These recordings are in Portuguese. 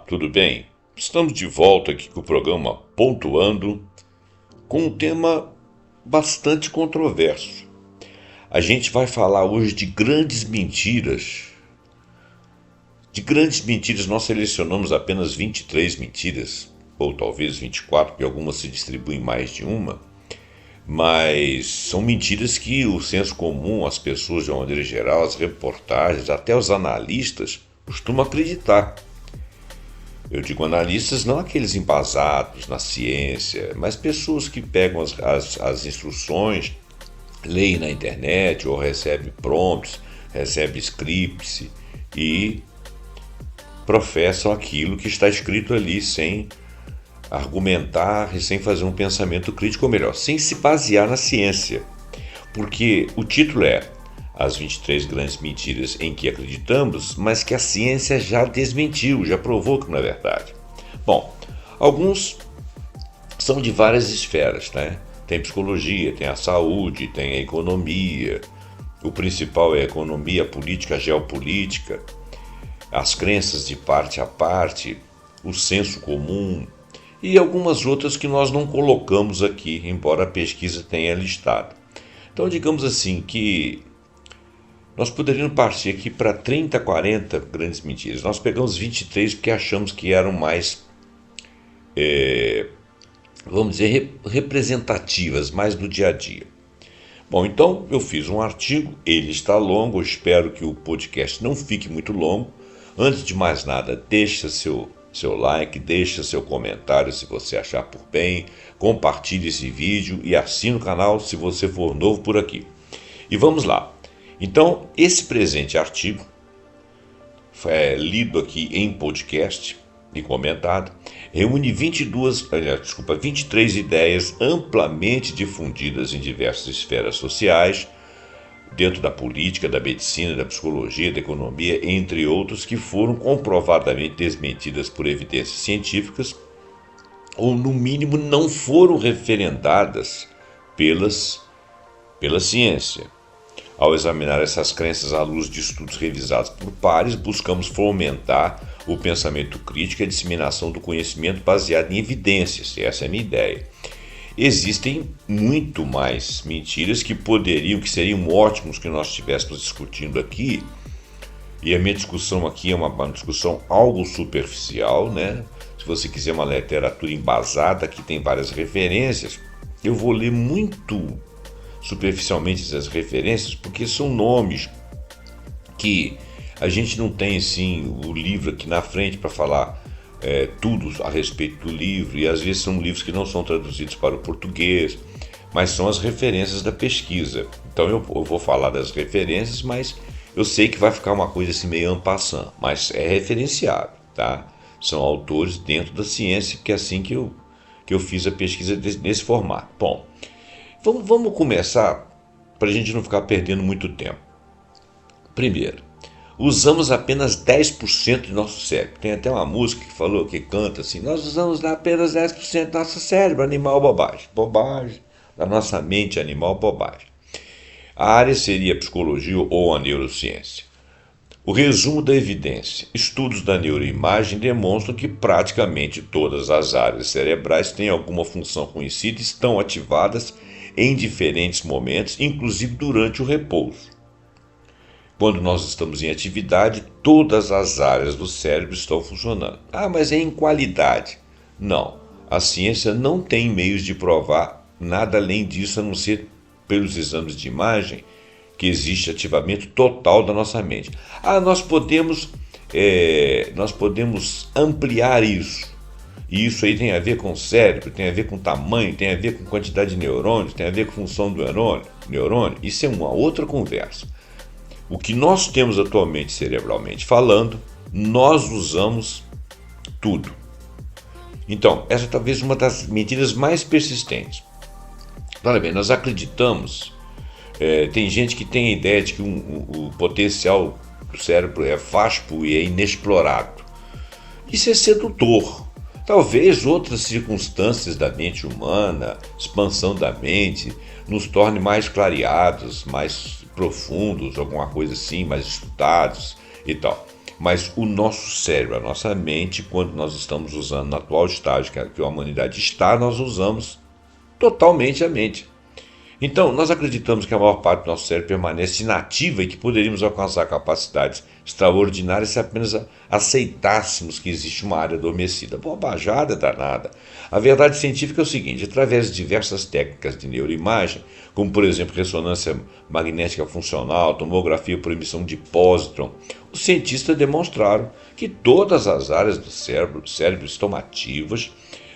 tudo bem? Estamos de volta aqui com o programa Pontuando, com um tema bastante controverso. A gente vai falar hoje de grandes mentiras. De grandes mentiras, nós selecionamos apenas 23 mentiras, ou talvez 24, porque algumas se distribuem em mais de uma, mas são mentiras que o senso comum, as pessoas de uma maneira geral, as reportagens, até os analistas costumam acreditar. Eu digo analistas, não aqueles embasados na ciência, mas pessoas que pegam as instruções, leem na internet ou recebem prompts, recebem scripts e professam aquilo que está escrito ali sem argumentar e sem fazer um pensamento crítico, ou melhor, sem se basear na ciência. Porque o título é As 23 grandes mentiras em que acreditamos, mas que a ciência já desmentiu, já provou que não é verdade. Bom, alguns são de várias esferas, né? Tem psicologia, tem a saúde, tem a economia. O principal é a economia, a política, a geopolítica, as crenças de parte a parte, o senso comum e algumas outras que nós não colocamos aqui, embora a pesquisa tenha listado. Então, digamos assim que nós poderíamos partir aqui para 30, 40 grandes mentiras. Nós pegamos 23 porque achamos que eram mais, vamos dizer, representativas, mais do dia a dia. Bom, então eu fiz um artigo, ele está longo, eu espero que o podcast não fique muito longo. Antes de mais nada, deixa seu like, deixa seu comentário se você achar por bem, compartilhe esse vídeo e assine o canal se você for novo por aqui. E vamos lá. Então, esse presente artigo, lido aqui em podcast e comentado, reúne 23 ideias amplamente difundidas em diversas esferas sociais, dentro da política, da medicina, da psicologia, da economia, entre outros, que foram comprovadamente desmentidas por evidências científicas ou, no mínimo, não foram referendadas pela ciência. Ao examinar essas crenças à luz de estudos revisados por pares, buscamos fomentar o pensamento crítico e a disseminação do conhecimento baseado em evidências. Essa é a minha ideia. Existem muito mais mentiras que seriam ótimos que nós estivéssemos discutindo aqui. E a minha discussão aqui é uma discussão algo superficial, né? Se você quiser uma literatura embasada, que tem várias referências, eu vou ler muito superficialmente essas referências, porque são nomes que a gente não tem assim o livro aqui na frente para falar tudo a respeito do livro, e às vezes são livros que não são traduzidos para o português, mas são as referências da pesquisa. Então eu vou falar das referências, mas eu sei que vai ficar uma coisa assim meio en passant, mas é referenciado, tá? São autores dentro da ciência, que é assim que eu fiz a pesquisa nesse formato. Bom, vamos começar para a gente não ficar perdendo muito tempo. Primeiro, usamos apenas 10% do nosso cérebro. Tem até uma música que canta assim: nós usamos apenas 10% do nosso cérebro, animal, bobagem. Bobagem, da nossa mente animal, bobagem. A área seria a psicologia ou a neurociência. O resumo da evidência. Estudos da neuroimagem demonstram que praticamente todas as áreas cerebrais têm alguma função conhecida e estão ativadas em diferentes momentos, inclusive durante o repouso. Quando nós estamos em atividade, todas as áreas do cérebro estão funcionando. Ah, mas é em qualidade. Não, a ciência não tem meios de provar nada além disso, a não ser pelos exames de imagem, que existe ativamento total da nossa mente. Ah, nós podemos ampliar isso. E isso aí tem a ver com o cérebro, tem a ver com tamanho, tem a ver com quantidade de neurônios, tem a ver com função do neurônio. Isso é uma outra conversa. O que nós temos atualmente, cerebralmente falando, nós usamos tudo. Então, essa é talvez uma das mentiras mais persistentes. Olha bem, nós acreditamos, tem gente que tem a ideia de que o potencial do cérebro é vasto e é inexplorado. Isso é sedutor. Talvez outras circunstâncias da mente humana, expansão da mente, nos torne mais clareados, mais profundos, alguma coisa assim, mais estudados e tal. Mas o nosso cérebro, a nossa mente, quando nós estamos usando no atual estágio que a humanidade está, nós usamos totalmente a mente. Então, nós acreditamos que a maior parte do nosso cérebro permanece inativa e que poderíamos alcançar capacidades extraordinárias se apenas aceitássemos que existe uma área adormecida. Bobajada danada. A verdade científica é o seguinte: através de diversas técnicas de neuroimagem, como por exemplo ressonância magnética funcional, tomografia por emissão de pósitron, os cientistas demonstraram que todas as áreas do cérebro estão ativas,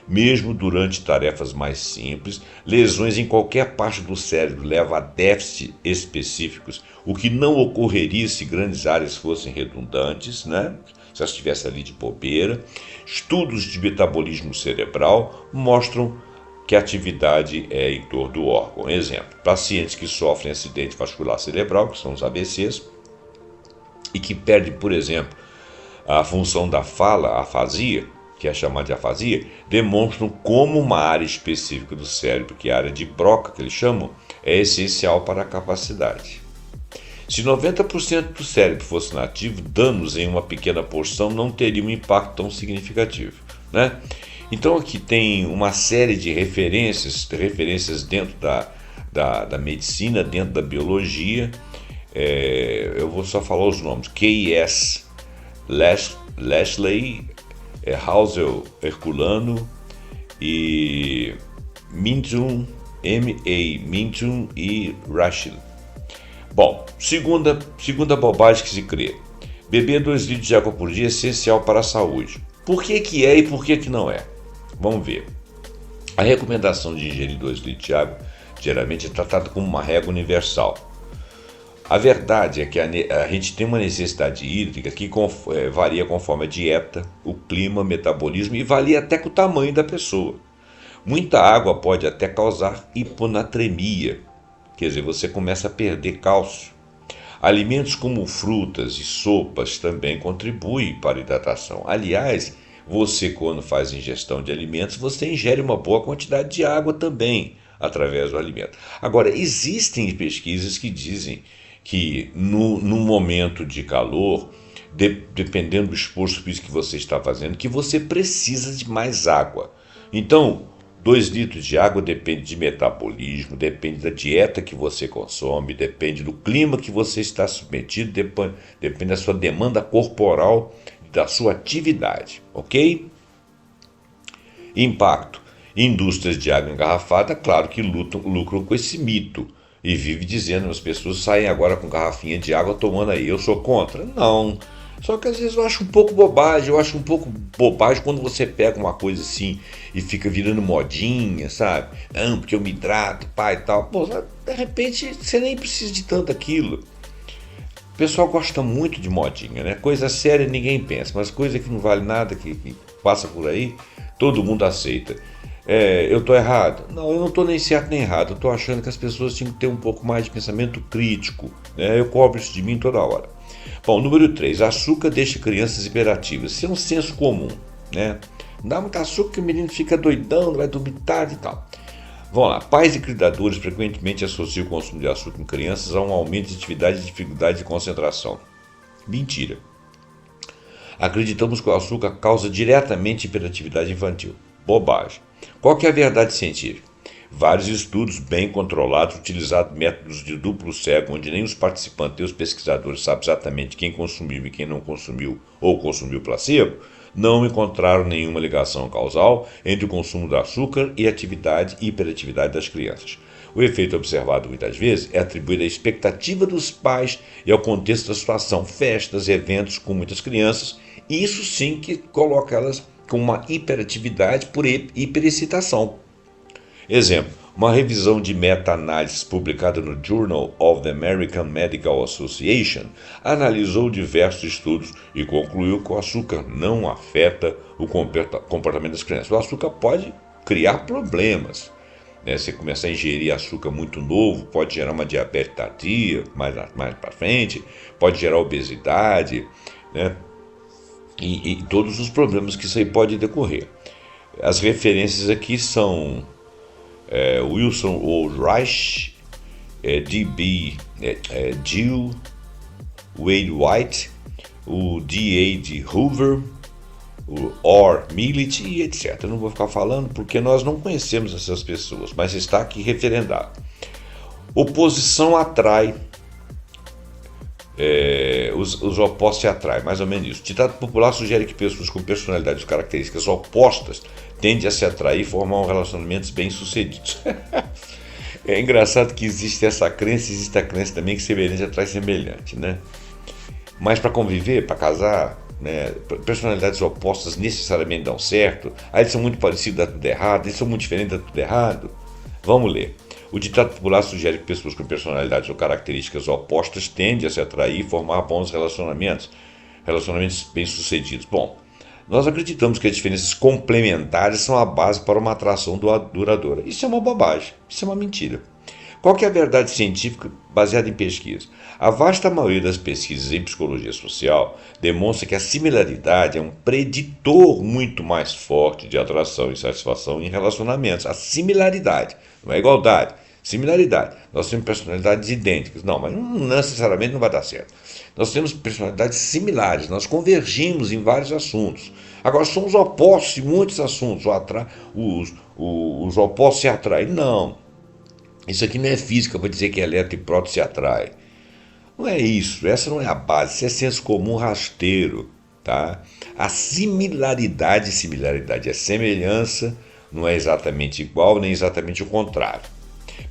mesmo durante tarefas mais simples. Lesões em qualquer parte do cérebro levam a déficits específicos, o que não ocorreria se grandes áreas fossem redundantes, né? Se elas estivessem ali de bobeira. Estudos de metabolismo cerebral mostram que a atividade é em torno do órgão. Exemplo: pacientes que sofrem acidente vascular cerebral, que são os AVCs, e que perdem, por exemplo, a função da fala, a afasia, que é chamada de afasia, demonstram como uma área específica do cérebro, que é a área de Broca, que eles chamam, é essencial para a capacidade. Se 90% do cérebro fosse inativo, danos em uma pequena porção não teriam um impacto tão significativo, né? Então aqui tem uma série de referências dentro da medicina, dentro da biologia. Eu vou só falar os nomes: K.S. Lashley, Hausel Herculano e Minton, M.A. Minton e Rachel. Bom, segunda bobagem que se crê: beber 2 litros de água por dia é essencial para a saúde. Por que é e por que não é? Vamos ver. A recomendação de ingerir 2 litros de água geralmente é tratada como uma regra universal. A verdade é que a gente tem uma necessidade hídrica que varia conforme a dieta, o clima, o metabolismo e varia até com o tamanho da pessoa. Muita água pode até causar hiponatremia, quer dizer, você começa a perder cálcio. Alimentos como frutas e sopas também contribuem para a hidratação. Aliás, você, quando faz ingestão de alimentos, você ingere uma boa quantidade de água também através do alimento. Agora, existem pesquisas que dizem que no momento de calor, dependendo do esforço físico que você está fazendo, que você precisa de mais água. Então, 2 litros de água depende de metabolismo, depende da dieta que você consome, depende do clima que você está submetido, depende da sua demanda corporal, da sua atividade, ok? Impacto: indústrias de água engarrafada, claro que lucram com esse mito e vive dizendo as pessoas saem agora com garrafinha de água tomando aí. Eu sou contra? Não. Só que às vezes eu acho um pouco bobagem, quando você pega uma coisa assim e fica virando modinha, sabe? Não, porque eu me hidrato, pai e tal. Pô, de repente você nem precisa de tanto aquilo. O pessoal gosta muito de modinha, né? Coisa séria ninguém pensa, mas coisa que não vale nada, que passa por aí, todo mundo aceita. Eu estou errado? Não, eu não estou nem certo nem errado. Eu estou achando que as pessoas tinham que ter um pouco mais de pensamento crítico, né? Eu cobro isso de mim toda hora. Bom, número 3. Açúcar deixa crianças hiperativas. Isso é um senso comum, né? Não dá muito açúcar que o menino fica doidão, vai dormir tarde e tal. Vamos lá. Pais e criadores frequentemente associam o consumo de açúcar em crianças a um aumento de atividade e dificuldade de concentração. Mentira. Acreditamos que o açúcar causa diretamente hiperatividade infantil. Bobagem. Qual que é a verdade científica? Vários estudos bem controlados, utilizados métodos de duplo cego, onde nem os participantes nem os pesquisadores sabem exatamente quem consumiu e quem não consumiu ou consumiu placebo, não encontraram nenhuma ligação causal entre o consumo de açúcar e a atividade e hiperatividade das crianças. O efeito observado muitas vezes é atribuído à expectativa dos pais e ao contexto da situação, festas, eventos com muitas crianças, e isso sim que coloca elas com uma hiperatividade por hiperexcitação. Exemplo: uma revisão de meta-análise publicada no Journal of the American Medical Association analisou diversos estudos e concluiu que o açúcar não afeta o comportamento das crianças. O açúcar pode criar problemas, né? Você começar a ingerir açúcar muito novo, pode gerar uma diabetes tardia, mais para frente, pode gerar obesidade, né? E todos os problemas que isso aí pode decorrer. As referências aqui são Wilson O. Reich, D.B. Gill, Wade White, o D.A. Hoover, o Orr Millet e etc. Eu não vou ficar falando porque nós não conhecemos essas pessoas, mas está aqui referendado. Oposição atrai, os opostos se atraem, mais ou menos isso. O ditado popular sugere que pessoas com personalidades e características opostas tendem a se atrair e formar relacionamentos bem-sucedidos. É engraçado que existe essa crença, existe a crença também que semelhante atrai semelhante, né? Mas para conviver, para casar, né, personalidades opostas necessariamente dão certo. Aí eles são muito parecidos, dá tudo errado. Eles são muito diferentes, dá tudo errado. Vamos ler. O ditado popular sugere que pessoas com personalidades ou características opostas tendem a se atrair e formar bons relacionamentos bem-sucedidos. Bom, nós acreditamos que as diferenças complementares são a base para uma atração duradoura. Isso é uma bobagem, isso é uma mentira. Qual que é a verdade científica baseada em pesquisa? A vasta maioria das pesquisas em psicologia social demonstra que a similaridade é um preditor muito mais forte de atração e satisfação em relacionamentos. A similaridade, não é igualdade, similaridade. Nós temos personalidades idênticas, não, mas não necessariamente não vai dar certo. Nós temos personalidades similares, nós convergimos em vários assuntos. Agora, somos opostos em muitos assuntos, os opostos se atraem. Não. Isso aqui não é física para dizer que elétron e próton se atraem. Não é isso, essa não é a base, isso é senso comum rasteiro, tá? A similaridade é semelhança, não é exatamente igual, nem exatamente o contrário.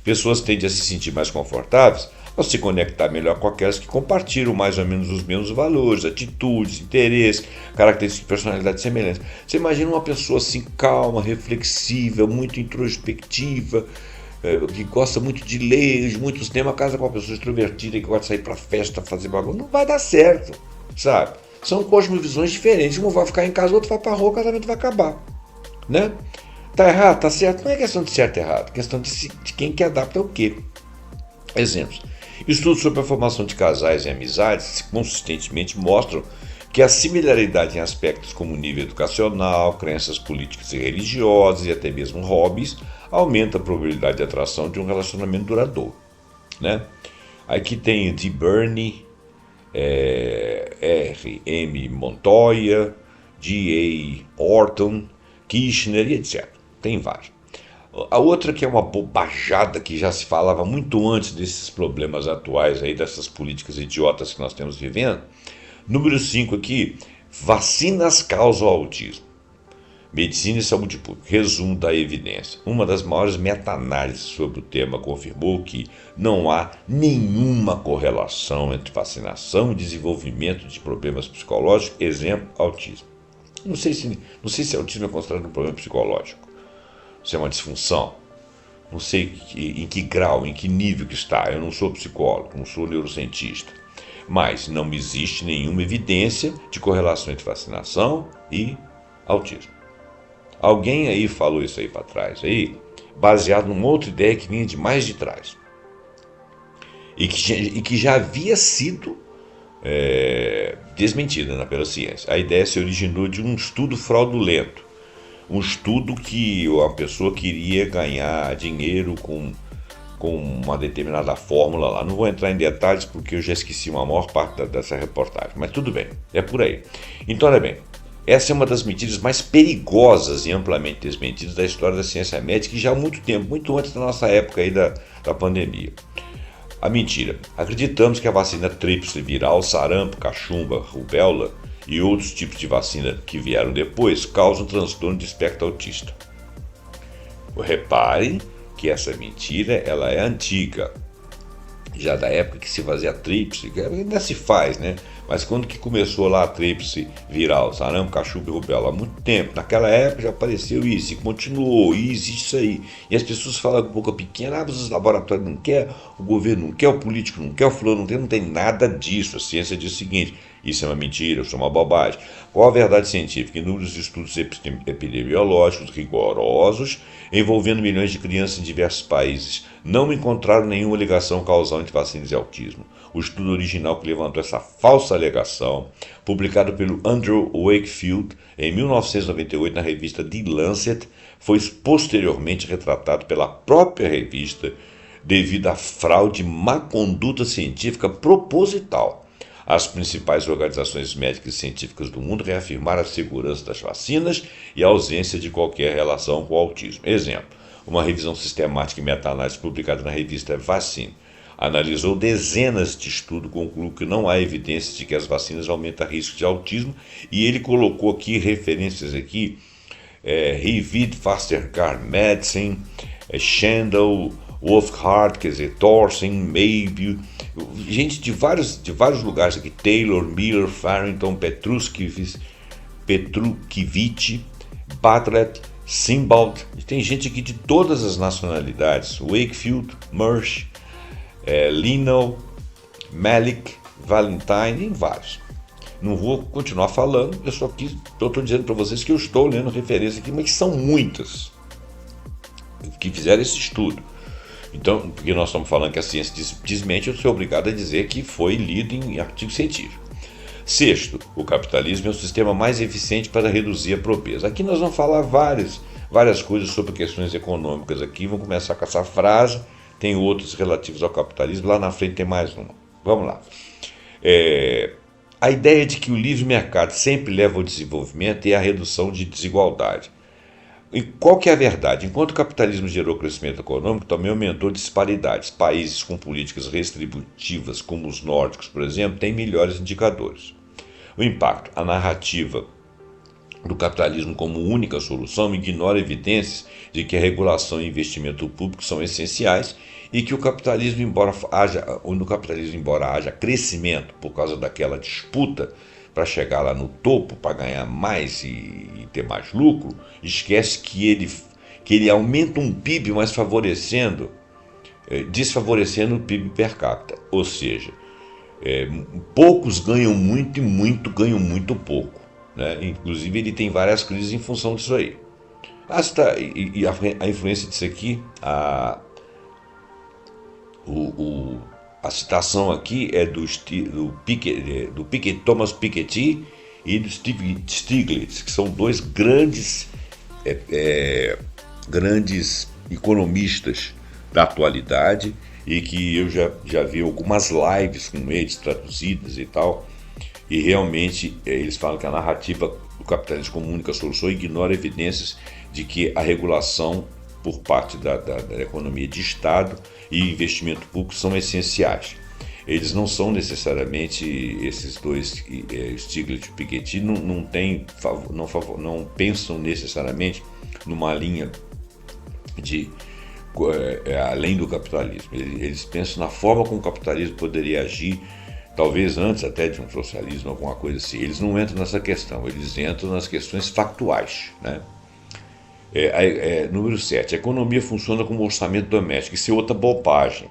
Pessoas tendem a se sentir mais confortáveis ao se conectar melhor com aquelas que compartilham mais ou menos os mesmos valores, atitudes, interesses, características de personalidade semelhantes. Você imagina uma pessoa assim calma, reflexiva, muito introspectiva, que gosta muito de ler, de muitos temas, casa com uma pessoa extrovertida que gosta de sair para festa, fazer bagunça, não vai dar certo, sabe? São cosmovisões diferentes, um vai ficar em casa, o outro vai para a rua, o casamento vai acabar, né? Tá errado, tá certo? Não é questão de certo e errado, é questão de quem que adapta o quê. Exemplos. Estudos sobre a formação de casais e amizades consistentemente mostram que a similaridade em aspectos como nível educacional, crenças políticas e religiosas e até mesmo hobbies aumenta a probabilidade de atração de um relacionamento duradouro, né? Aqui tem D. Burney, R. M. Montoya, G. A. Orton, Kirchner e etc. Tem vários. A outra que é uma bobajada que já se falava muito antes desses problemas atuais aí, dessas políticas idiotas que nós temos vivendo. Número 5 aqui, vacinas causam autismo. Medicina e saúde pública, resumo da evidência. Uma das maiores meta-análises sobre o tema confirmou que não há nenhuma correlação entre vacinação e desenvolvimento de problemas psicológicos, exemplo, autismo. Não sei se autismo é considerado um problema psicológico, se é uma disfunção. Não sei em que grau, em que nível que está. Eu não sou psicólogo, não sou neurocientista. Mas não existe nenhuma evidência de correlação entre vacinação e autismo. Alguém aí falou isso aí para trás, aí, baseado numa outra ideia que vinha de mais de trás. E que já havia sido desmentida pela ciência. A ideia se originou de um estudo fraudulento. Um estudo que a pessoa queria ganhar dinheiro com uma determinada fórmula lá. Não vou entrar em detalhes porque eu já esqueci uma maior parte dessa reportagem, mas tudo bem, é por aí. Então, olha bem, essa é uma das mentiras mais perigosas e amplamente desmentidas da história da ciência médica, e já há muito tempo, muito antes da nossa época aí da pandemia. A mentira. Acreditamos que a vacina tríplice viral, sarampo, cachumba, rubéola e outros tipos de vacina que vieram depois causam transtorno de espectro autista. Reparem que essa mentira ela é antiga, já da época que se fazia a tríplice, ainda se faz, né? Mas quando que começou lá a tríplice viral, sarampo, cachumba e rubéola? Há muito tempo. Naquela época já apareceu isso e continuou, e existe isso aí. E as pessoas falam com boca pequena, mas os laboratórios não querem, o governo não quer, o político não quer, o fulano não tem nada disso. A ciência diz o seguinte: isso é uma mentira, isso é uma bobagem. Qual a verdade científica? Inúmeros estudos epidemiológicos rigorosos envolvendo milhões de crianças em diversos países não encontraram nenhuma ligação causal entre vacinas e autismo. O estudo original que levantou essa falsa alegação, publicado pelo Andrew Wakefield em 1998 na revista The Lancet, foi posteriormente retratado pela própria revista devido à fraude e má conduta científica proposital. As principais organizações médicas e científicas do mundo reafirmaram a segurança das vacinas e a ausência de qualquer relação com o autismo. Exemplo, uma revisão sistemática e meta-análise publicada na revista Vaccine analisou dezenas de estudos e concluiu que não há evidências de que as vacinas aumentam riscos de autismo, e ele colocou aqui referências aqui, Revid, Faster Car Medicine, Shandell, Wolfhard, quer dizer, Thorsen, Maybe, gente de vários lugares aqui, Taylor, Miller, Farrington, Petruskevich, Bartlett, Simbald, tem gente aqui de todas as nacionalidades, Wakefield, Mersch, Lino, Malik, Valentine, e vários. Não vou continuar falando, eu só estou dizendo para vocês que eu estou lendo referência aqui, mas são muitas que fizeram esse estudo. Então, porque nós estamos falando que a ciência desmente, eu sou obrigado a dizer que foi lido em artigo científico. Sexto, o capitalismo é o sistema mais eficiente para reduzir a pobreza. Aqui nós vamos falar várias coisas sobre questões econômicas aqui, vamos começar com essa frase, tem outros relativos ao capitalismo, lá na frente tem mais uma. Vamos lá. A ideia de que o livre mercado sempre leva ao desenvolvimento e à redução de desigualdade. E qual que é a verdade? Enquanto o capitalismo gerou crescimento econômico, também aumentou disparidades. Países com políticas restributivas, como os nórdicos, por exemplo, têm melhores indicadores. O impacto, a narrativa do capitalismo como única solução ignora evidências de que a regulação e investimento público são essenciais e que no capitalismo, embora haja crescimento por causa daquela disputa para chegar lá no topo, para ganhar mais e ter mais lucro, esquece que ele aumenta um PIB, mas desfavorecendo o PIB per capita. Ou seja, poucos ganham muito e muito ganham muito pouco. Né? Inclusive, ele tem várias crises em função disso aí. A influência disso aqui, a citação aqui é do Thomas Piketty e do Steve Stiglitz, que são dois grandes economistas da atualidade e que eu já vi algumas lives com eles traduzidas e tal, e realmente eles falam que a narrativa do capitalismo como única solução ignora evidências de que a regulação por parte da economia de Estado e investimento público são essenciais. Eles não são necessariamente, esses dois, Stiglitz e Piketty, não pensam necessariamente numa linha além do capitalismo. Eles pensam na forma como o capitalismo poderia agir, talvez antes até de um socialismo, alguma coisa assim. Eles não entram nessa questão, eles entram nas questões factuais, né? Número 7. A economia funciona como orçamento doméstico. Isso é outra bobagem.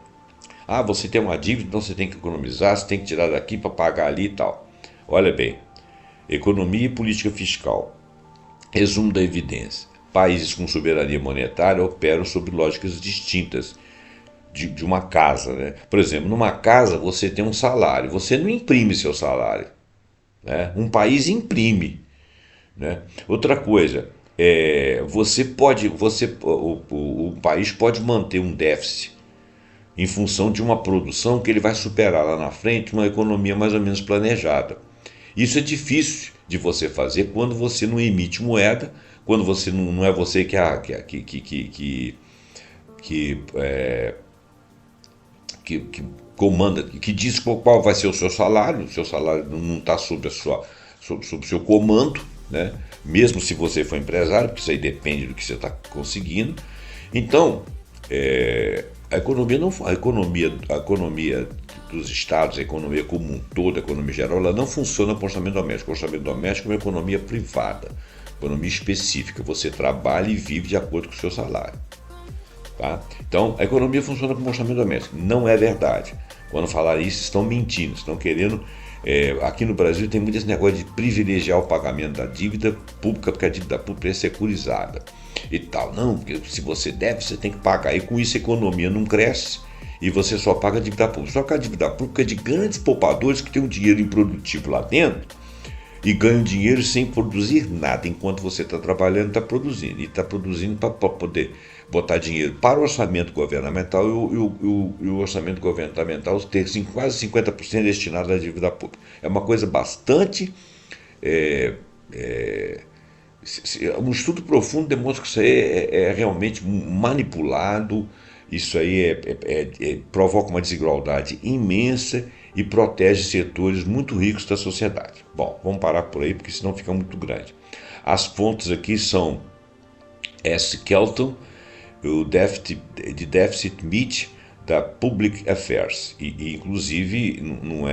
Você tem uma dívida, então você tem que economizar, você tem que tirar daqui para pagar ali e tal. Olha bem, economia e política fiscal. Resumo da evidência. Países com soberania monetária operam sob lógicas distintas de uma casa. Né? Por exemplo, numa casa você tem um salário, você não imprime seu salário. Né? Um país imprime. Né? Outra coisa, o país pode manter um déficit em função de uma produção que ele vai superar lá na frente, uma economia mais ou menos planejada. Isso é difícil de você fazer quando você não emite moeda, quando você não é você que comanda, que diz qual vai ser o seu salário não está sob o seu comando, né? Mesmo se você for empresário, porque isso aí depende do que você está conseguindo. Então, a economia dos estados, a economia como um todo, a economia geral, ela não funciona por orçamento doméstico. O orçamento doméstico é uma economia privada, economia específica. Você trabalha e vive de acordo com o seu salário. Tá? Então, a economia funciona como orçamento doméstico. Não é verdade. Quando falar isso, estão mentindo, estão querendo... aqui no Brasil tem muito esse negócio de privilegiar o pagamento da dívida pública, porque a dívida pública é securizada e tal. Não, porque se você deve, você tem que pagar. E com isso a economia não cresce e você só paga a dívida pública. Só que a dívida pública é de grandes poupadores que têm um dinheiro improdutivo lá dentro, e ganham dinheiro sem produzir nada. Enquanto você está trabalhando, está produzindo. E está produzindo para poder botar dinheiro para o orçamento governamental e o orçamento governamental ter quase 50% destinado à dívida pública. É uma coisa bastante... um estudo profundo demonstra que isso aí é realmente manipulado, isso aí provoca uma desigualdade imensa e protege setores muito ricos da sociedade. Bom, vamos parar por aí, porque senão fica muito grande. As fontes aqui são S. Kelton, o Deficit Myth da Public Affairs, e inclusive não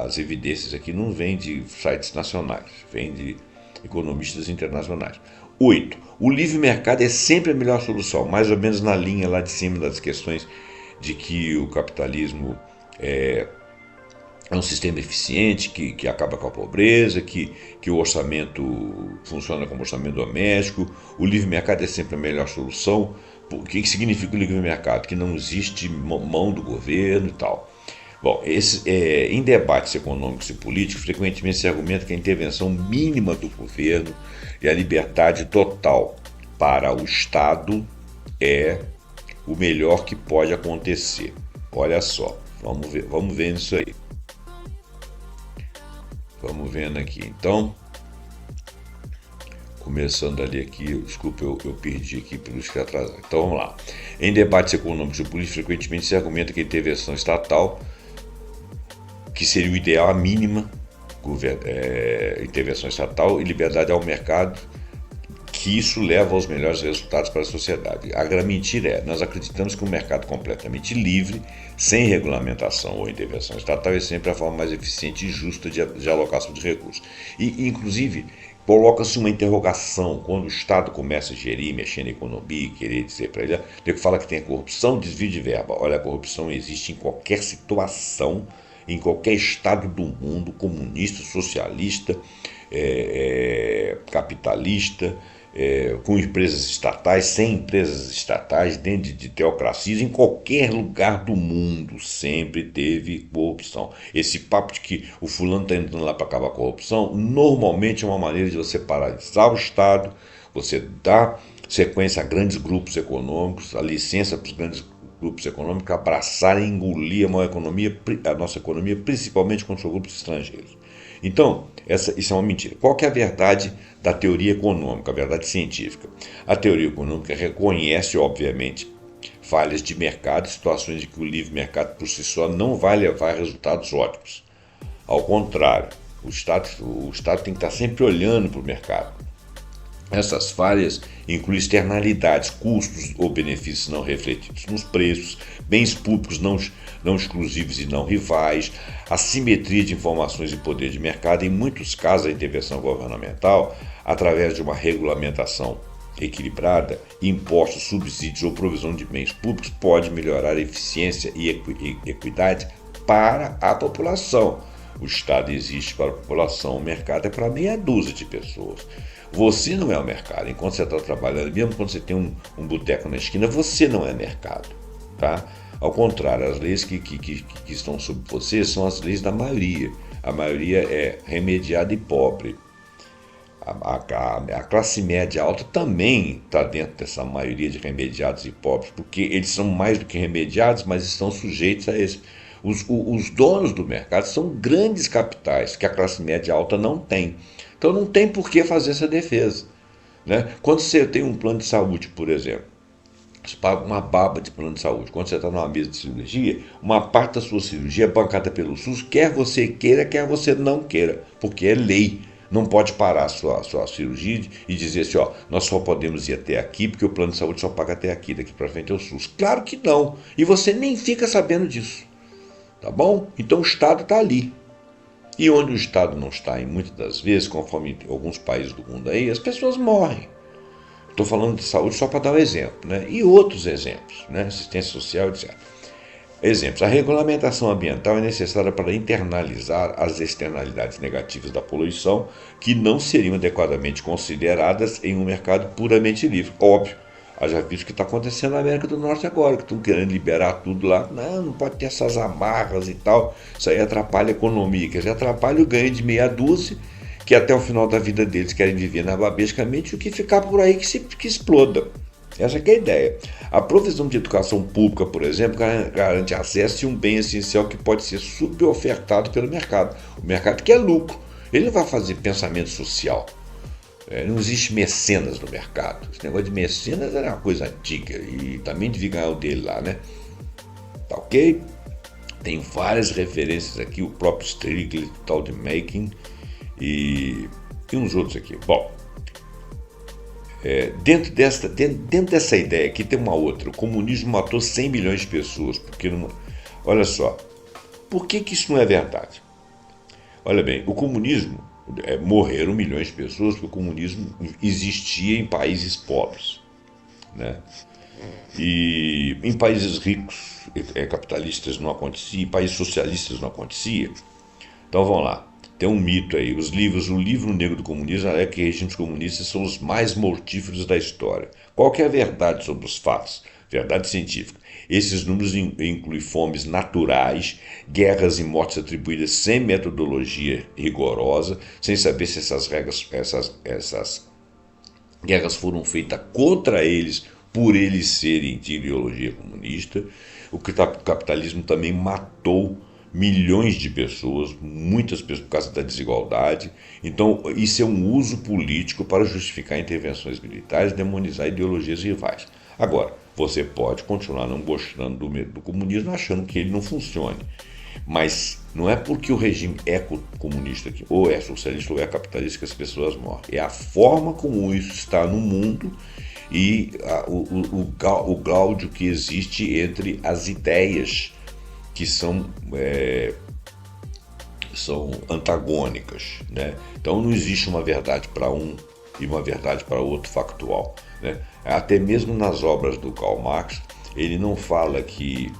as evidências aqui não vêm de sites nacionais, vêm de economistas internacionais. 8. O livre mercado é sempre a melhor solução, mais ou menos na linha lá de cima das questões de que o capitalismo é um sistema eficiente, que acaba com a pobreza, que o orçamento funciona como orçamento doméstico. O livre mercado é sempre a melhor solução. O que significa o livre mercado? Que não existe mão do governo e tal. Bom, em debates econômicos e políticos, frequentemente se argumenta que a intervenção mínima do governo e a liberdade total para o Estado é o melhor que pode acontecer. Olha só, vamos ver isso aí. Vamos vendo aqui, então, começando ali aqui, desculpa, eu perdi aqui pelo que atrasado. Então vamos lá. Em debates econômicos e políticos, frequentemente se argumenta que a intervenção estatal, que seria o ideal, a mínima intervenção estatal e liberdade ao mercado, que isso leva aos melhores resultados para a sociedade. A grande mentira nós acreditamos que um mercado completamente livre, sem regulamentação ou intervenção estatal, é sempre a forma mais eficiente e justa de alocação de recursos. E, inclusive, coloca-se uma interrogação quando o Estado começa a gerir, mexer na economia e querer dizer para ele, que fala que tem corrupção, desvio de verba. Olha, a corrupção existe em qualquer situação, em qualquer estado do mundo, comunista, socialista, capitalista, com empresas estatais, sem empresas estatais, dentro de teocracias, em qualquer lugar do mundo sempre teve corrupção. Esse papo de que o fulano está entrando lá para acabar com a corrupção, normalmente é uma maneira de você paralisar o Estado, você dá sequência a grandes grupos econômicos, a licença para os grandes grupos econômicos abraçarem e engolir a nossa economia, principalmente contra os grupos estrangeiros. Então, isso é uma mentira. Qual que é a verdade da teoria econômica, a verdade científica? A teoria econômica reconhece, obviamente, falhas de mercado, situações em que o livre mercado por si só não vai levar a resultados ótimos. Ao contrário, o Estado tem que estar sempre olhando para o mercado. Essas falhas incluem externalidades, custos ou benefícios não refletidos nos preços, bens públicos não exclusivos e não rivais, assimetria de informações e poder de mercado. Em muitos casos, a intervenção governamental, através de uma regulamentação equilibrada, impostos, subsídios ou provisão de bens públicos, pode melhorar a eficiência e equidade para a população. O Estado existe para a população, o mercado é para meia dúzia de pessoas. Você não é o mercado. Enquanto você está trabalhando, mesmo quando você tem um boteco na esquina, você não é mercado, tá? Ao contrário, as leis que estão sobre você são as leis da maioria. A maioria é remediada e pobre. A classe média alta também está dentro dessa maioria de remediados e pobres, porque eles são mais do que remediados, mas estão sujeitos a esse. Os donos do mercado são grandes capitais que a classe média alta não tem. Então não tem por que fazer essa defesa, né? Quando você tem um plano de saúde, por exemplo, você paga uma baba de plano de saúde. Quando você está numa mesa de cirurgia, uma parte da sua cirurgia é bancada pelo SUS, quer você queira, quer você não queira, porque é lei. Não pode parar a sua cirurgia e dizer assim, nós só podemos ir até aqui, porque o plano de saúde só paga até aqui, daqui para frente é o SUS. Claro que não, e você nem fica sabendo disso, tá bom? Então o Estado está ali. E onde o Estado não está, e muitas das vezes, conforme alguns países do mundo aí, as pessoas morrem. Estou falando de saúde só para dar um exemplo, né? E outros exemplos, né? Assistência social, etc. Exemplos. A regulamentação ambiental é necessária para internalizar as externalidades negativas da poluição que não seriam adequadamente consideradas em um mercado puramente livre. Óbvio. Já visto o que está acontecendo na América do Norte agora, que estão querendo liberar tudo lá. Não pode ter essas amarras e tal. Isso aí atrapalha a economia, quer dizer, atrapalha o ganho de meia dúzia que até o final da vida deles querem viver nababescamente, o que ficar por aí que exploda. Essa que é a ideia. A provisão de educação pública, por exemplo, garante acesso a um bem essencial que pode ser superofertado pelo mercado. O mercado quer lucro. Ele não vai fazer pensamento social. Não existe mecenas no mercado. Esse negócio de mecenas era uma coisa antiga e também devia ganhar o dele lá, né? Tá ok? Tem várias referências aqui, o próprio Strickler, tal de Making e uns outros aqui. Bom, dentro dessa ideia aqui tem uma outra. O comunismo matou 100 milhões de pessoas. Porque não... Olha só, por que isso não é verdade? Olha bem, o comunismo, morreram milhões de pessoas porque o comunismo existia em países pobres, né? E em países ricos, capitalistas não acontecia, em países socialistas não acontecia. Então vamos lá, tem um mito aí, o livro negro do comunismo é que regimes comunistas são os mais mortíferos da história. Qual que é a verdade sobre os fatos? Verdade científica. Esses números incluem fomes naturais, guerras e mortes atribuídas sem metodologia rigorosa, sem saber se essas guerras foram feitas contra eles, por eles serem de ideologia comunista. O capitalismo também matou milhões de pessoas, muitas pessoas por causa da desigualdade. Então, isso é um uso político para justificar intervenções militares, demonizar ideologias rivais. Agora, você pode continuar não gostando do comunismo, achando que ele não funcione. Mas não é porque o regime é comunista, ou é socialista, ou é capitalista que as pessoas morrem. É a forma como isso está no mundo e o gláudio que existe entre as ideias que são antagônicas, né? Então não existe uma verdade para um e uma verdade para outro factual, né? Até mesmo nas obras do Karl Marx, ele não fala que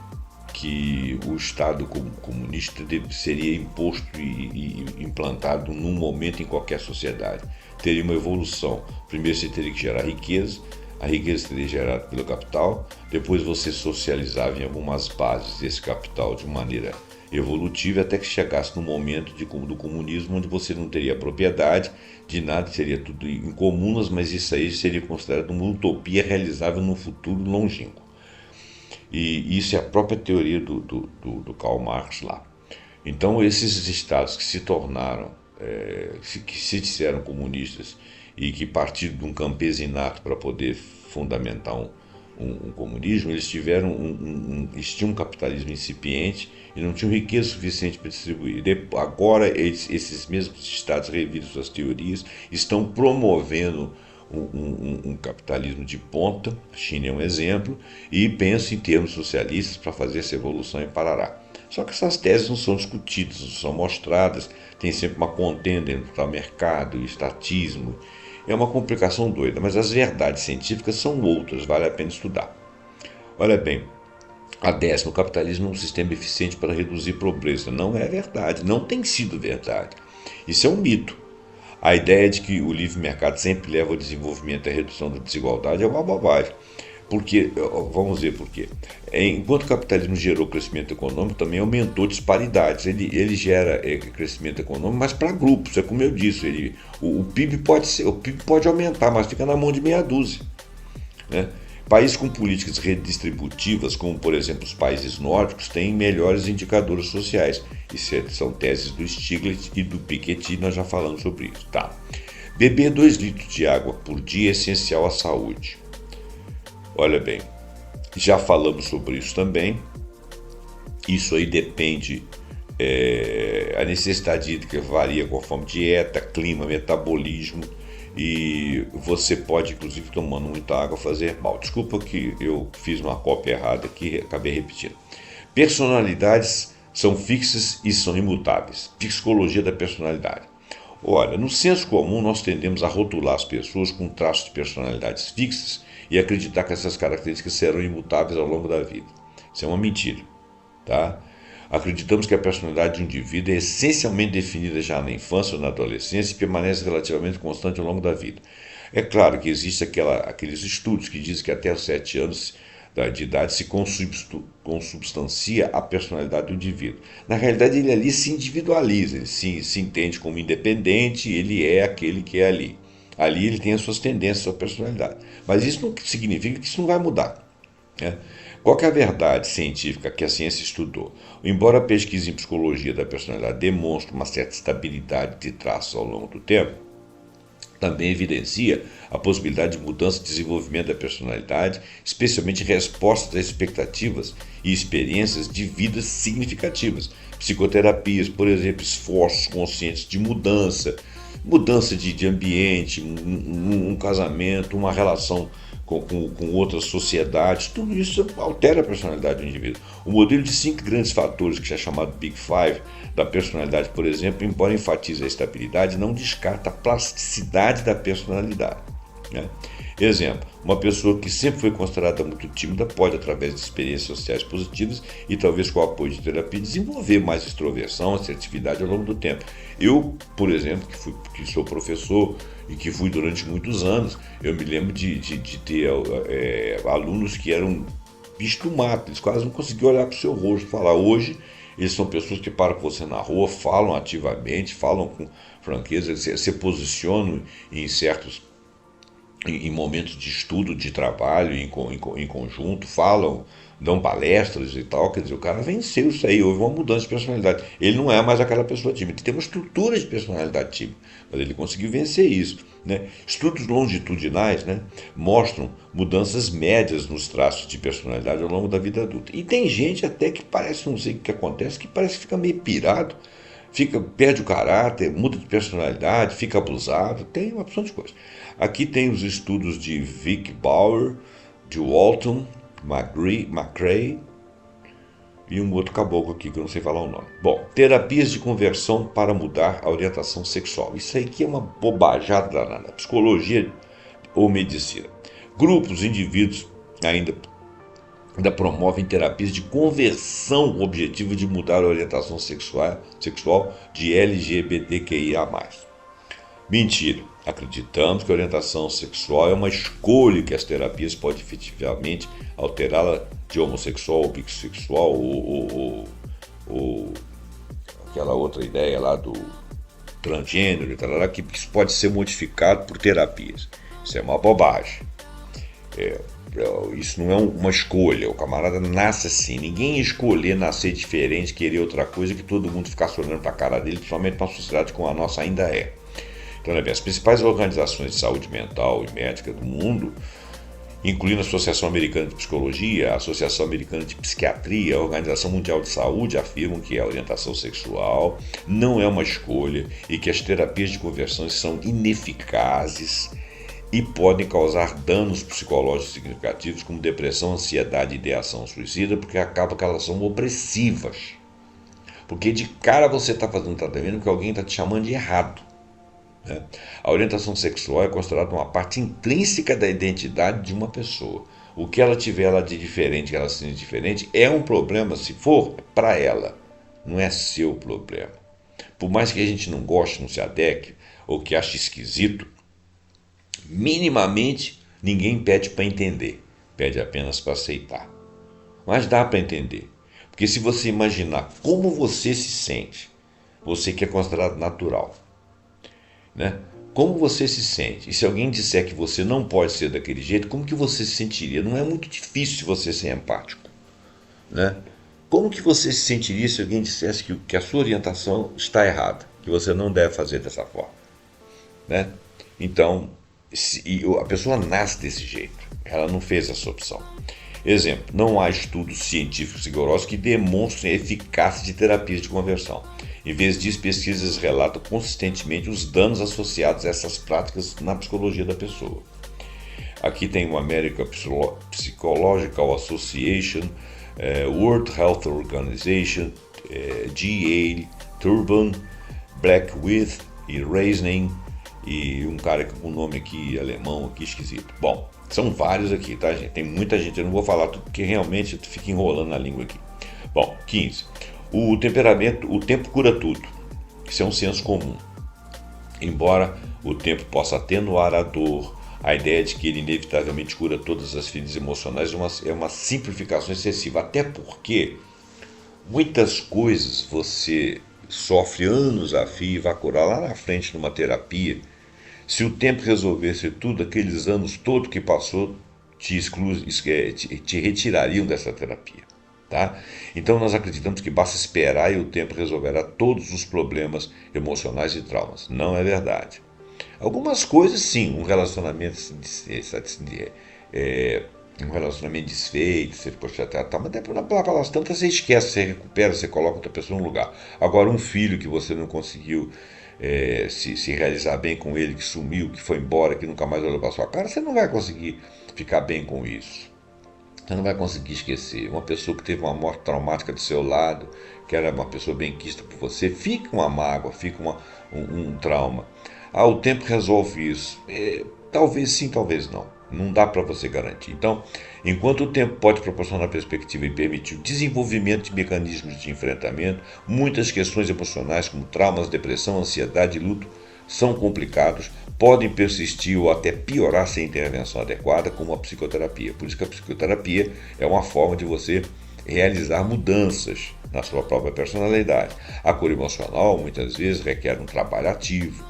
o Estado comunista seria imposto e implantado num momento em qualquer sociedade. Teria uma evolução. Primeiro você teria que gerar riqueza, a riqueza seria gerada pelo capital, depois você socializava em algumas bases esse capital de maneira evolutiva até que chegasse no momento do comunismo onde você não teria propriedade de nada, seria tudo em comunas, mas isso aí seria considerado uma utopia realizável num futuro longínquo. E isso é a própria teoria do Karl Marx lá. Então esses estados que se tornaram, que se disseram comunistas e que partiram de um campesinato para poder fundamentar um comunismo, eles tinham um capitalismo incipiente e não tinham riqueza suficiente para distribuir. Agora esses mesmos estados, reviram suas teorias, estão promovendo um capitalismo de ponta, a China é um exemplo, e pensam em termos socialistas para fazer essa evolução em Parará. Só que essas teses não são discutidas, não são mostradas, tem sempre uma contenda entre o mercado e o estatismo. É uma complicação doida, mas as verdades científicas são outras, vale a pena estudar. Olha bem, a décima, o capitalismo é um sistema eficiente para reduzir pobreza. Não é verdade, não tem sido verdade. Isso é um mito. A ideia de que o livre mercado sempre leva ao desenvolvimento e à redução da desigualdade é uma bobagem. Porque, vamos ver por quê. Enquanto o capitalismo gerou crescimento econômico, também aumentou disparidades. Ele gera crescimento econômico, mas para grupos, é como eu disse. O PIB pode aumentar, mas fica na mão de meia dúzia, né? Países com políticas redistributivas, como por exemplo os países nórdicos, têm melhores indicadores sociais. Isso são teses do Stiglitz e do Piketty, nós já falamos sobre isso. Tá. Beber 2 litros de água por dia é essencial à saúde. Olha bem, já falamos sobre isso também. Isso aí depende, a necessidade hídrica varia conforme dieta, clima, metabolismo. E você pode, inclusive, tomando muita água, fazer mal. Desculpa que eu fiz uma cópia errada aqui, acabei repetindo. Personalidades são fixas e são imutáveis. Psicologia da personalidade. Olha, no senso comum nós tendemos a rotular as pessoas com traços de personalidades fixas e acreditar que essas características serão imutáveis ao longo da vida. Isso é uma mentira, tá? Acreditamos que a personalidade de um indivíduo é essencialmente definida já na infância ou na adolescência e permanece relativamente constante ao longo da vida. É claro que existem aqueles estudos que dizem que até os 7 anos de idade se consubstancia a personalidade do indivíduo. Na realidade, ele ali se individualiza, ele se entende como independente, ele é aquele que é ali. Ali ele tem as suas tendências, a sua personalidade. Mas isso não significa que isso não vai mudar, né? Qual que é a verdade científica que a ciência estudou? Embora a pesquisa em psicologia da personalidade demonstre uma certa estabilidade de traços ao longo do tempo, também evidencia a possibilidade de mudança e desenvolvimento da personalidade, especialmente respostas às expectativas e experiências de vidas significativas. Psicoterapias, por exemplo, esforços conscientes de mudança de ambiente, um casamento, uma relação com outras sociedades, tudo isso altera a personalidade do indivíduo. O modelo de 5 grandes fatores, que é chamado Big Five, da personalidade, por exemplo, embora enfatize a estabilidade, não descarta a plasticidade da personalidade, né? Exemplo, uma pessoa que sempre foi considerada muito tímida pode, através de experiências sociais positivas e talvez com o apoio de terapia, desenvolver mais extroversão, assertividade ao longo do tempo. Eu, por exemplo, que sou professor e que fui durante muitos anos, eu me lembro de ter alunos que eram bicho do mato, eles quase não conseguiam olhar para o seu rosto e falar. Hoje, eles são pessoas que param com você na rua, falam ativamente, falam com franqueza, se posicionam em momentos de estudo, de trabalho, em conjunto, falam, dão palestras e tal. Quer dizer, o cara venceu isso aí, houve uma mudança de personalidade. Ele não é mais aquela pessoa tímida, ele tem uma estrutura de personalidade tímida, mas ele conseguiu vencer isso, né? Estudos longitudinais, né, mostram mudanças médias nos traços de personalidade ao longo da vida adulta. E tem gente até que parece, não sei o que acontece, que parece que fica meio pirado, perde o caráter, muda de personalidade, fica abusado, tem uma opção de coisas. Aqui tem os estudos de Vic Bauer, de Walton, McCrae e um outro caboclo aqui que eu não sei falar o nome. Bom, terapias de conversão para mudar a orientação sexual. Isso aí que é uma bobajada danada. Psicologia ou medicina. Grupos, indivíduos ainda promovem terapias de conversão com o objetivo de mudar a orientação sexual de LGBTQIA+. Mentira. Acreditamos que a orientação sexual é uma escolha e que as terapias podem efetivamente alterá-la de homossexual ou bissexual ou aquela outra ideia lá do transgênero, que isso pode ser modificado por terapias. Isso é uma bobagem. Isso não é uma escolha, o camarada nasce assim. Ninguém ia escolher nascer diferente, querer outra coisa, que todo mundo ficasse olhando para a cara dele, principalmente para uma sociedade como a nossa ainda é. Então, as principais organizações de saúde mental e médica do mundo, incluindo a Associação Americana de Psicologia, a Associação Americana de Psiquiatria, a Organização Mundial de Saúde, afirmam que a orientação sexual não é uma escolha e que as terapias de conversão são ineficazes e podem causar danos psicológicos significativos como depressão, ansiedade e ideação suicida, porque acaba que elas são opressivas. Porque de cara você está fazendo tratamento porque alguém está te chamando de errado, né? A orientação sexual é considerada uma parte intrínseca da identidade de uma pessoa. O que ela tiver lá de diferente, que ela seja diferente, é um problema, se for, para ela. Não é seu problema. Por mais que a gente não goste, não se adeque, ou que ache esquisito, minimamente ninguém pede para entender, pede apenas para aceitar. Mas dá para entender, porque se você imaginar como você se sente, você que é considerado natural, né? Como você se sente? E se alguém disser que você não pode ser daquele jeito, como que você se sentiria? Não é muito difícil você ser empático, né? Como que você se sentiria se alguém dissesse que a sua orientação está errada, que você não deve fazer dessa forma, né? Então, a pessoa nasce desse jeito, ela não fez essa opção. Exemplo, não há estudos científicos rigorosos que demonstrem a eficácia de terapias de conversão. Em vez disso, pesquisas relatam consistentemente os danos associados a essas práticas na psicologia da pessoa. Aqui tem o American Psychological Association, World Health Organization, GA, Turban, Blackwith e Reasoning, e um cara com um nome aqui alemão, aqui esquisito. Bom, são vários aqui, tá, gente? Tem muita gente, eu não vou falar tudo porque realmente fica enrolando na língua aqui. Bom, 15. O tempo cura tudo. Isso é um senso comum. Embora o tempo possa atenuar a dor, A ideia de que ele inevitavelmente cura todas as feridas emocionais é uma simplificação excessiva, até porque muitas coisas você sofre anos a fio e vai curar lá na frente numa terapia. Se o tempo resolvesse tudo, aqueles anos todo que passou te retirariam dessa terapia. Tá? Então nós acreditamos que basta esperar e o tempo resolverá todos os problemas emocionais e traumas. Não é verdade. Algumas coisas sim, um relacionamento desfeito, você ficou chateado, tá, mas depois na palavra tantas você esquece, você recupera, você coloca outra pessoa no lugar. Agora um filho que você não conseguiu se realizar bem com ele, que sumiu, que foi embora, que nunca mais olhou para sua cara, você não vai conseguir ficar bem com isso. Você não vai conseguir esquecer. Uma pessoa que teve uma morte traumática do seu lado, que era uma pessoa bem quista por você, fica uma mágoa, fica um trauma. O tempo resolve isso. Talvez sim, talvez não. Não dá para você garantir. Então, enquanto o tempo pode proporcionar perspectiva e permitir o desenvolvimento de mecanismos de enfrentamento, muitas questões emocionais como traumas, depressão, ansiedade e luto são complicados, podem persistir ou até piorar sem intervenção adequada, como a psicoterapia. Por isso que a psicoterapia é uma forma de você realizar mudanças na sua própria personalidade. A cura emocional muitas vezes requer um trabalho ativo,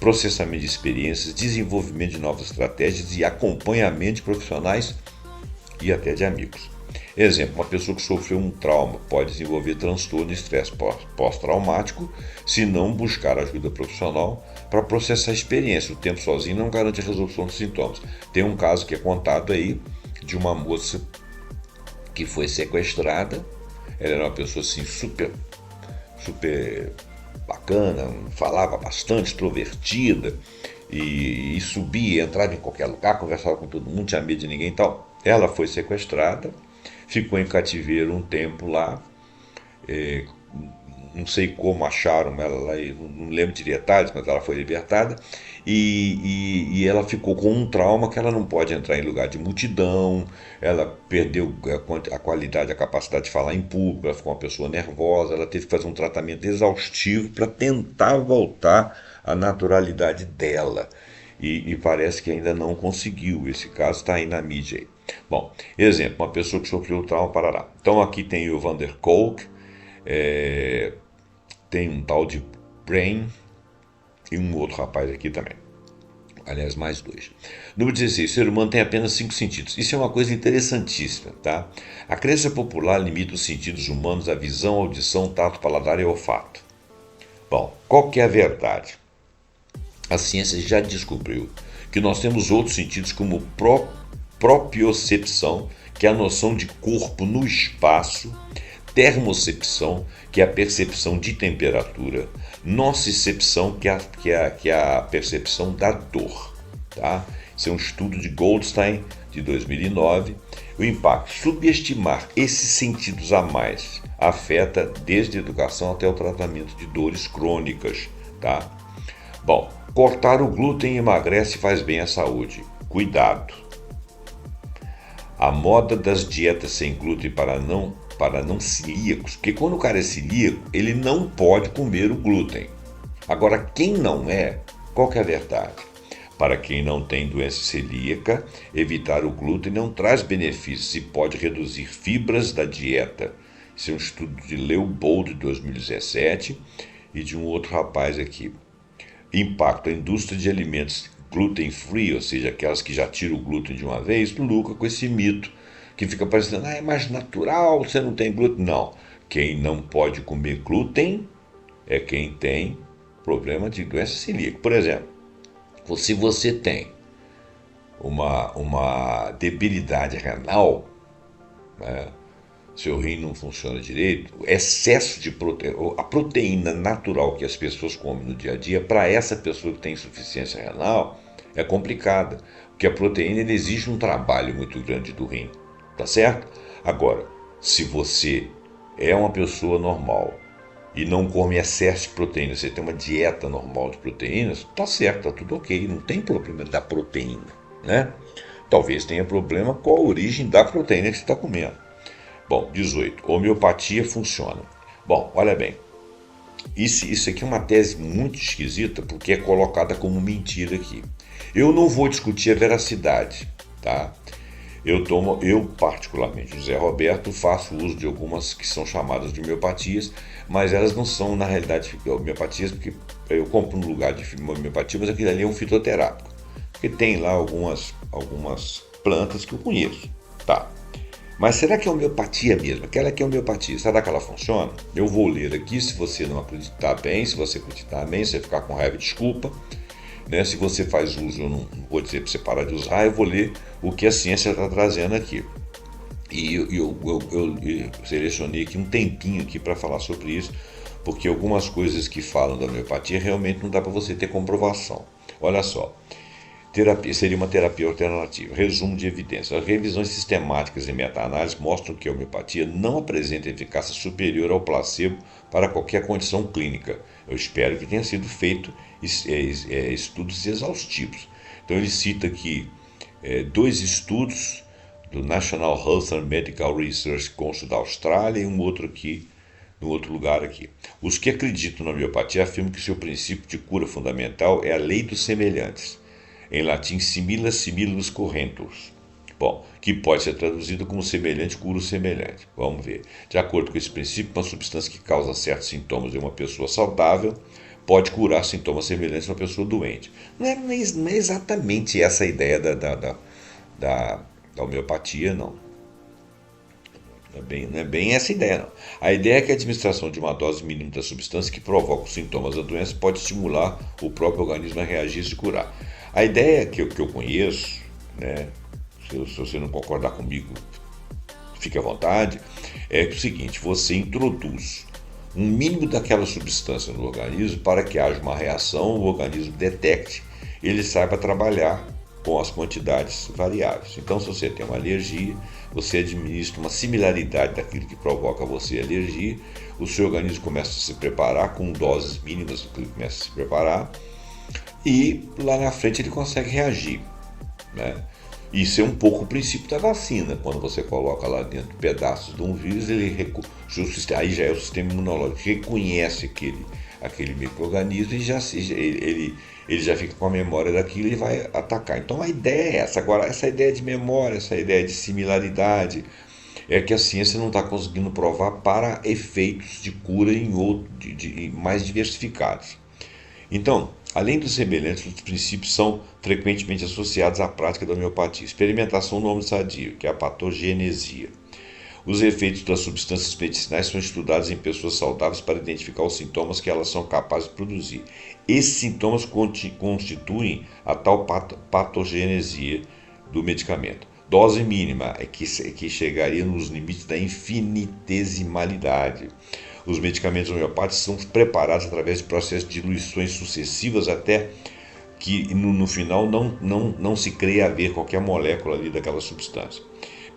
processamento de experiências, desenvolvimento de novas estratégias e acompanhamento de profissionais e até de amigos. Exemplo, uma pessoa que sofreu um trauma pode desenvolver transtorno de estresse pós-traumático se não buscar ajuda profissional para processar a experiência. O tempo sozinho não garante a resolução dos sintomas. Tem um caso que é contado aí de uma moça que foi sequestrada. Ela era uma pessoa assim super bacana, falava bastante, extrovertida e subia, entrava em qualquer lugar, conversava com todo mundo, tinha medo de ninguém e tal. Ela foi sequestrada, ficou em cativeiro um tempo lá, não sei como acharam ela lá, não lembro de detalhes, mas ela foi libertada e ela ficou com um trauma que ela não pode entrar em lugar de multidão, ela perdeu a qualidade, a capacidade de falar em público, ela ficou uma pessoa nervosa, ela teve que fazer um tratamento exaustivo para tentar voltar à naturalidade dela. E parece que ainda não conseguiu. Esse caso está aí na mídia. Aí. Bom, exemplo, uma pessoa que sofreu o trauma parará. Então aqui tem o Van der Kolk, tem um tal de Brain e um outro rapaz aqui também. Aliás, mais dois. Número 16. O ser humano tem apenas 5 sentidos. Isso é uma coisa interessantíssima, tá? A crença popular limita os sentidos humanos à visão, audição, tato, paladar e olfato. Bom, qual que é a verdade? A ciência já descobriu que nós temos outros sentidos como propiocepção, que é a noção de corpo no espaço, termocepção, que é a percepção de temperatura, nocicepção, que é a percepção da dor. Tá? Isso é um estudo de Goldstein, de 2009. O impacto, subestimar esses sentidos a mais, afeta desde a educação até o tratamento de dores crônicas. Tá? Bom, cortar o glúten emagrece e faz bem à saúde. Cuidado! A moda das dietas sem glúten para não celíacos, porque quando o cara é celíaco, ele não pode comer o glúten. Agora, quem não é, qual que é a verdade? Para quem não tem doença celíaca, evitar o glúten não traz benefícios e pode reduzir fibras da dieta. Isso é um estudo de Leopold, de 2017, e de um outro rapaz aqui. Impacto: a indústria de alimentos gluten-free, ou seja, aquelas que já tiram o glúten de uma vez, lucra com esse mito, que fica parecendo, é mais natural, você não tem glúten. Não, quem não pode comer glúten é quem tem problema de doença celíaca. Por exemplo, se você tem uma debilidade renal, né, seu rim não funciona direito, o excesso de proteína, a proteína natural que as pessoas comem no dia a dia, para essa pessoa que tem insuficiência renal, é complicada, porque a proteína ele exige um trabalho muito grande do rim, tá certo? Agora, se você é uma pessoa normal e não come excesso de proteína, você tem uma dieta normal de proteínas, tá certo, tá tudo ok, não tem problema da proteína, né? Talvez tenha problema com a origem da proteína que você está comendo. Bom, 18. Homeopatia funciona. Bom, olha bem. Isso aqui é uma tese muito esquisita porque é colocada como mentira aqui. Eu não vou discutir a veracidade, tá? Eu particularmente, José Roberto, faço uso de algumas que são chamadas de homeopatias, mas elas não são, na realidade, homeopatias, porque eu compro no lugar de homeopatia, mas aquilo ali é um fitoterápico. Porque tem lá algumas plantas que eu conheço, tá? Mas será que é homeopatia mesmo? Aquela que é homeopatia, será que ela funciona? Eu vou ler aqui, se você não acreditar bem, se você acreditar bem, se você ficar com raiva, desculpa. Né? Se você faz uso, eu não vou dizer para você parar de usar, eu vou ler o que a ciência está trazendo aqui. E eu selecionei aqui um tempinho aqui para falar sobre isso, porque algumas coisas que falam da homeopatia realmente não dá para você ter comprovação. Olha só. Terapia, seria uma terapia alternativa. Resumo de evidências. As revisões sistemáticas e meta-análises mostram que a homeopatia não apresenta eficácia superior ao placebo para qualquer condição clínica. Eu espero que tenha sido feito estudos exaustivos. Então ele cita aqui 2 estudos do National Health and Medical Research Council da Austrália e um outro aqui no outro lugar aqui. Os que acreditam na homeopatia afirmam que seu princípio de cura fundamental é a lei dos semelhantes. Em latim, simila similibus currentus. Bom, que pode ser traduzido como semelhante cura o semelhante. Vamos ver. De acordo com esse princípio, uma substância que causa certos sintomas em uma pessoa saudável pode curar sintomas semelhantes em uma pessoa doente. Não é exatamente essa a ideia da homeopatia, não. Não é bem essa ideia, não. A ideia é que a administração de uma dose mínima da substância que provoca os sintomas da doença pode estimular o próprio organismo a reagir e se curar. A ideia que eu conheço, né, se você não concordar comigo, fique à vontade, é o seguinte: você introduz um mínimo daquela substância no organismo para que haja uma reação, o organismo detecte, ele saiba trabalhar com as quantidades variáveis. Então, se você tem uma alergia, você administra uma similaridade daquilo que provoca você alergia, o seu organismo começa a se preparar com doses mínimas do que ele começa a se preparar, e lá na frente ele consegue reagir, né? Isso é um pouco o princípio da vacina. Quando você coloca lá dentro pedaços de um vírus, aí já é o sistema imunológico, reconhece aquele micro-organismo e ele já fica com a memória daquilo e vai atacar. Então a ideia é essa. Agora, essa ideia de memória, essa ideia de similaridade, é que a ciência não está conseguindo provar para efeitos de cura mais diversificados. Então, além dos semelhantes, os princípios são frequentemente associados à prática da homeopatia. Experimentação no homem sadio, que é a patogenesia. Os efeitos das substâncias medicinais são estudados em pessoas saudáveis para identificar os sintomas que elas são capazes de produzir. Esses sintomas constituem a tal patogenesia do medicamento. Dose mínima é que chegaria nos limites da infinitesimalidade. Os medicamentos homeopáticos são preparados através de processos de diluições sucessivas até que no final não se creia haver qualquer molécula ali daquela substância.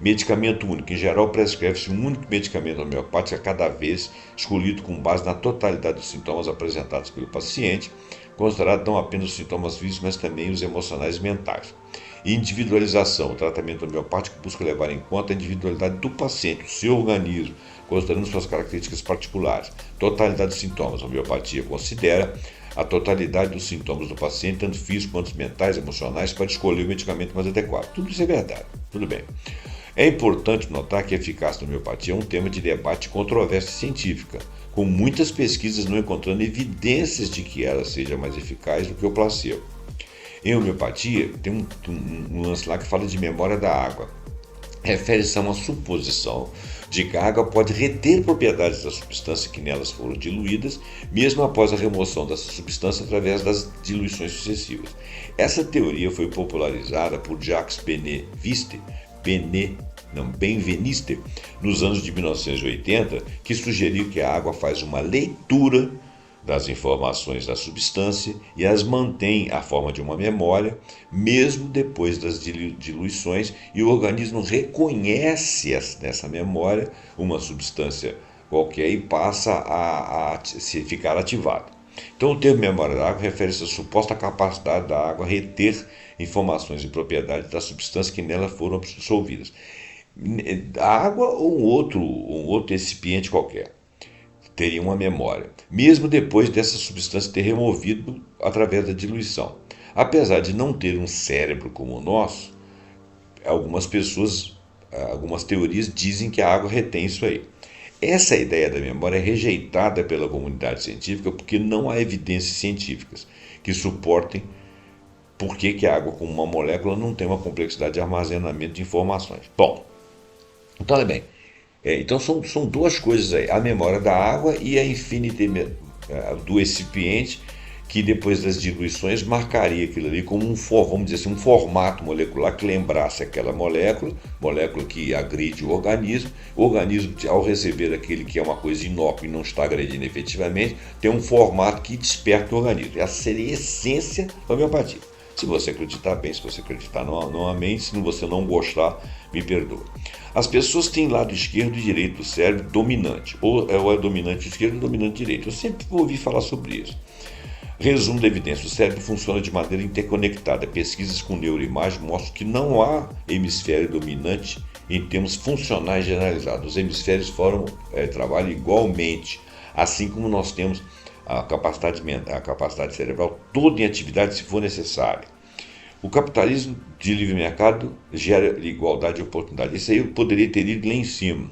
Medicamento único. Em geral, prescreve-se um único medicamento homeopático a cada vez, escolhido com base na totalidade dos sintomas apresentados pelo paciente, considerado não apenas os sintomas físicos, mas também os emocionais e mentais. Individualização. O tratamento homeopático busca levar em conta a individualidade do paciente, o seu organismo, considerando suas características particulares. Totalidade dos sintomas. A homeopatia considera a totalidade dos sintomas do paciente, tanto físicos quanto mentais, emocionais, para escolher o medicamento mais adequado. Tudo isso é verdade. Tudo bem. É importante notar que a eficácia da homeopatia é um tema de debate e controvérsia científica, com muitas pesquisas não encontrando evidências de que ela seja mais eficaz do que o placebo. Em homeopatia, tem um lance lá que fala de memória da água. Refere-se a uma suposição de que a água pode reter propriedades da substância que nelas foram diluídas, mesmo após a remoção dessa substância através das diluições sucessivas. Essa teoria foi popularizada por Jacques Benveniste nos anos de 1980, que sugeriu que a água faz uma leitura das informações da substância e as mantém à forma de uma memória, mesmo depois das diluições, e o organismo reconhece nessa memória uma substância qualquer e passa a ficar ativado. Então, o termo memória da água refere-se à suposta capacidade da água reter informações e propriedades da substância que nela foram absorvidas. A água ou um outro recipiente qualquer teria uma memória, mesmo depois dessa substância ter removido através da diluição. Apesar de não ter um cérebro como o nosso, algumas pessoas, algumas teorias dizem que a água retém isso aí. Essa ideia da memória é rejeitada pela comunidade científica porque não há evidências científicas que suportem por que a água, como uma molécula, não tem uma complexidade de armazenamento de informações. Bom, então olha bem, então são duas coisas aí, a memória da água e a infinity do recipiente, que depois das diluições marcaria aquilo ali como vamos dizer assim, um formato molecular que lembrasse aquela molécula que agride o organismo ao receber aquele que é uma coisa inócua e não está agredindo efetivamente, tem um formato que desperta o organismo. Essa seria a essência da homeopatia. Se você acreditar bem, se você acreditar não amém, se você não gostar, me perdoa. As pessoas têm lado esquerdo e direito do cérebro dominante, ou é dominante esquerdo ou dominante direito. Eu sempre ouvi falar sobre isso. Resumo da evidência: o cérebro funciona de maneira interconectada. Pesquisas com neuroimagem mostram que não há hemisfério dominante em termos funcionais generalizados. Os hemisférios trabalham igualmente, assim como nós temos a capacidade cerebral toda em atividade se for necessária. O capitalismo de livre mercado gera igualdade de oportunidade. Isso aí eu poderia ter ido lá em cima.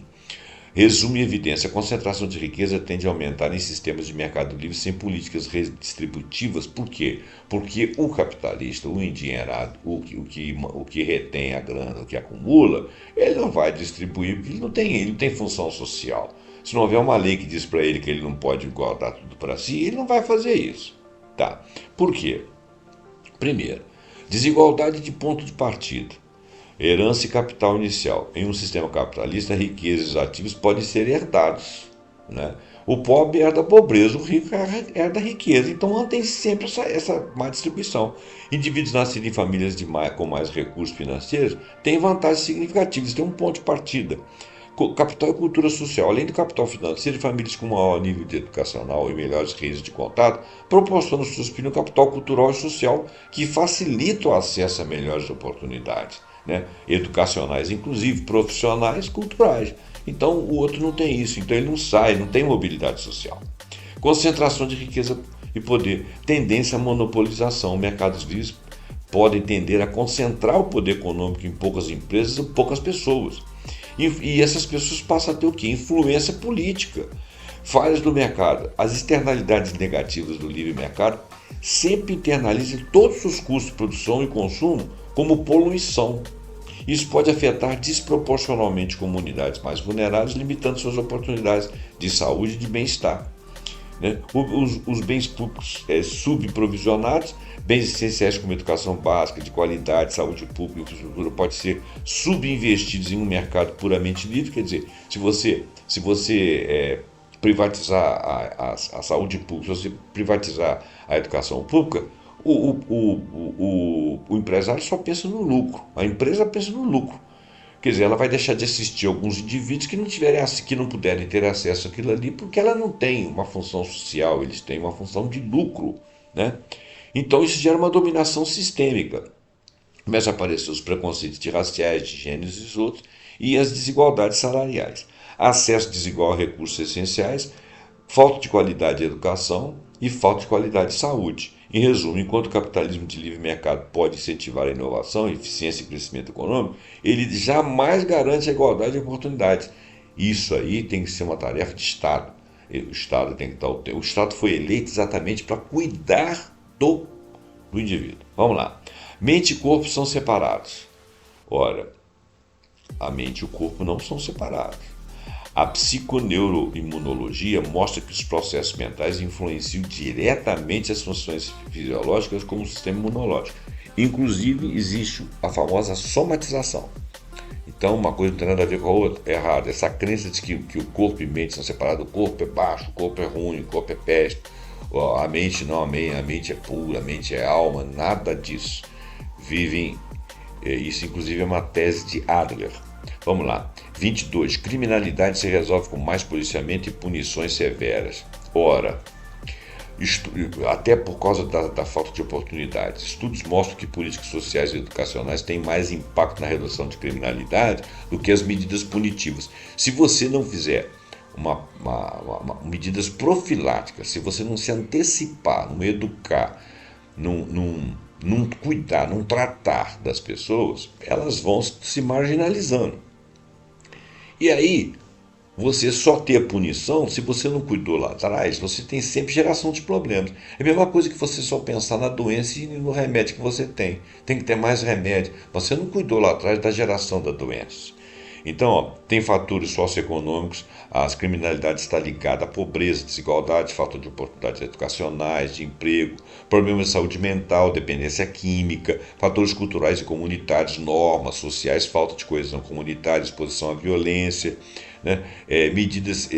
Resumo e evidência: a concentração de riqueza tende a aumentar em sistemas de mercado livre sem políticas redistributivas. Por quê? Porque o capitalista, o endinheirado, o que retém a grana, o que acumula, ele não vai distribuir, porque ele não tem função social. Se não houver uma lei que diz para ele que ele não pode guardar tudo para si, ele não vai fazer isso. Tá? Por quê? Primeiro, desigualdade de ponto de partida. Herança e capital inicial. Em um sistema capitalista, riquezas e ativos podem ser herdados, né? O pobre herda a pobreza, o rico herda a riqueza. Então mantém sempre essa má distribuição. Indivíduos nascidos em famílias com mais recursos financeiros têm vantagens significativas, têm um ponto de partida. Capital e cultura social. Além do capital financeiro, famílias com maior nível de educacional e melhores redes de contato proporcionam aos seus filhos um capital cultural e social que facilita o acesso a melhores oportunidades, né? Educacionais, inclusive profissionais, culturais. Então o outro não tem isso, então ele não sai, não tem mobilidade social. Concentração de riqueza e poder, tendência à monopolização. Mercados livres podem tender a concentrar o poder econômico em poucas empresas e poucas pessoas. E essas pessoas passam a ter o quê? Influência política. Falhas do mercado. As externalidades negativas do livre mercado sempre internalizam todos os custos de produção e consumo como poluição. Isso pode afetar desproporcionalmente comunidades mais vulneráveis, limitando suas oportunidades de saúde e de bem-estar, né? Os bens públicos subprovisionados, bens essenciais como educação básica, de qualidade, saúde pública e infraestrutura, podem ser subinvestidos em um mercado puramente livre. Quer dizer, se você privatizar a saúde pública, se você privatizar a educação pública, o empresário só pensa no lucro, a empresa pensa no lucro. Quer dizer, ela vai deixar de assistir alguns indivíduos que não puderem ter acesso àquilo ali, porque ela não tem uma função social, eles têm uma função de lucro, né? Então isso gera uma dominação sistêmica. Começam a aparecer os preconceitos raciais, de gêneros e outros, e as desigualdades salariais. Acesso desigual a recursos essenciais, falta de qualidade de educação e falta de qualidade de saúde. Em resumo, enquanto o capitalismo de livre mercado pode incentivar a inovação, eficiência e crescimento econômico, ele jamais garante a igualdade de oportunidades. Isso aí tem que ser uma tarefa de Estado. O Estado tem que estar o Estado foi eleito exatamente para cuidar do indivíduo. Vamos lá. Mente e corpo são separados. Ora, a mente e o corpo não são separados. A psiconeuroimunologia mostra que os processos mentais influenciam diretamente as funções fisiológicas como o sistema imunológico. Inclusive, existe a famosa somatização. Então, uma coisa não tem nada a ver com a outra, é errado. Essa crença de que o corpo e a mente são separados, o corpo é baixo, o corpo é ruim, o corpo é peste, a mente não, a mente é pura, a mente é alma, nada disso. Isso inclusive é uma tese de Adler. Vamos lá. 22. Criminalidade se resolve com mais policiamento e punições severas. Ora, até por causa da falta de oportunidades. Estudos mostram que políticas sociais e educacionais têm mais impacto na redução de criminalidade do que as medidas punitivas. Se você não fizer medidas profiláticas, se você não se antecipar, não educar, não não cuidar, não tratar das pessoas, elas vão se marginalizando. E aí, você só ter a punição, se você não cuidou lá atrás, você tem sempre geração de problemas. É a mesma coisa que você só pensar na doença e no remédio que você tem. Tem que ter mais remédio. Você não cuidou lá atrás da geração da doença. Então, ó, tem fatores socioeconômicos, a criminalidade está ligada à pobreza, desigualdade, falta de oportunidades educacionais, de emprego, problemas de saúde mental, dependência química, fatores culturais e comunitários, normas sociais, falta de coesão comunitária, exposição à violência, né? Medidas,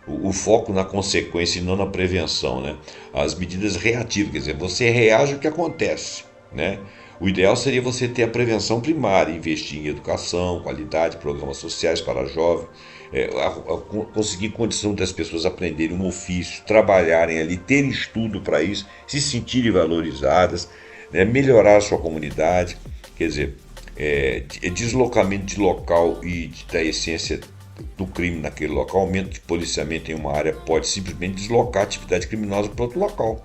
o foco na consequência e não na prevenção, né? As medidas reativas, quer dizer, você reage ao que acontece, né? O ideal seria você ter a prevenção primária, investir em educação, qualidade, programas sociais para jovens, conseguir condição das pessoas aprenderem um ofício, trabalharem ali, terem estudo para isso, se sentirem valorizadas, né, melhorar a sua comunidade, quer dizer, deslocamento de local e da essência do crime naquele local, aumento de policiamento em uma área pode simplesmente deslocar a atividade criminosa para outro local.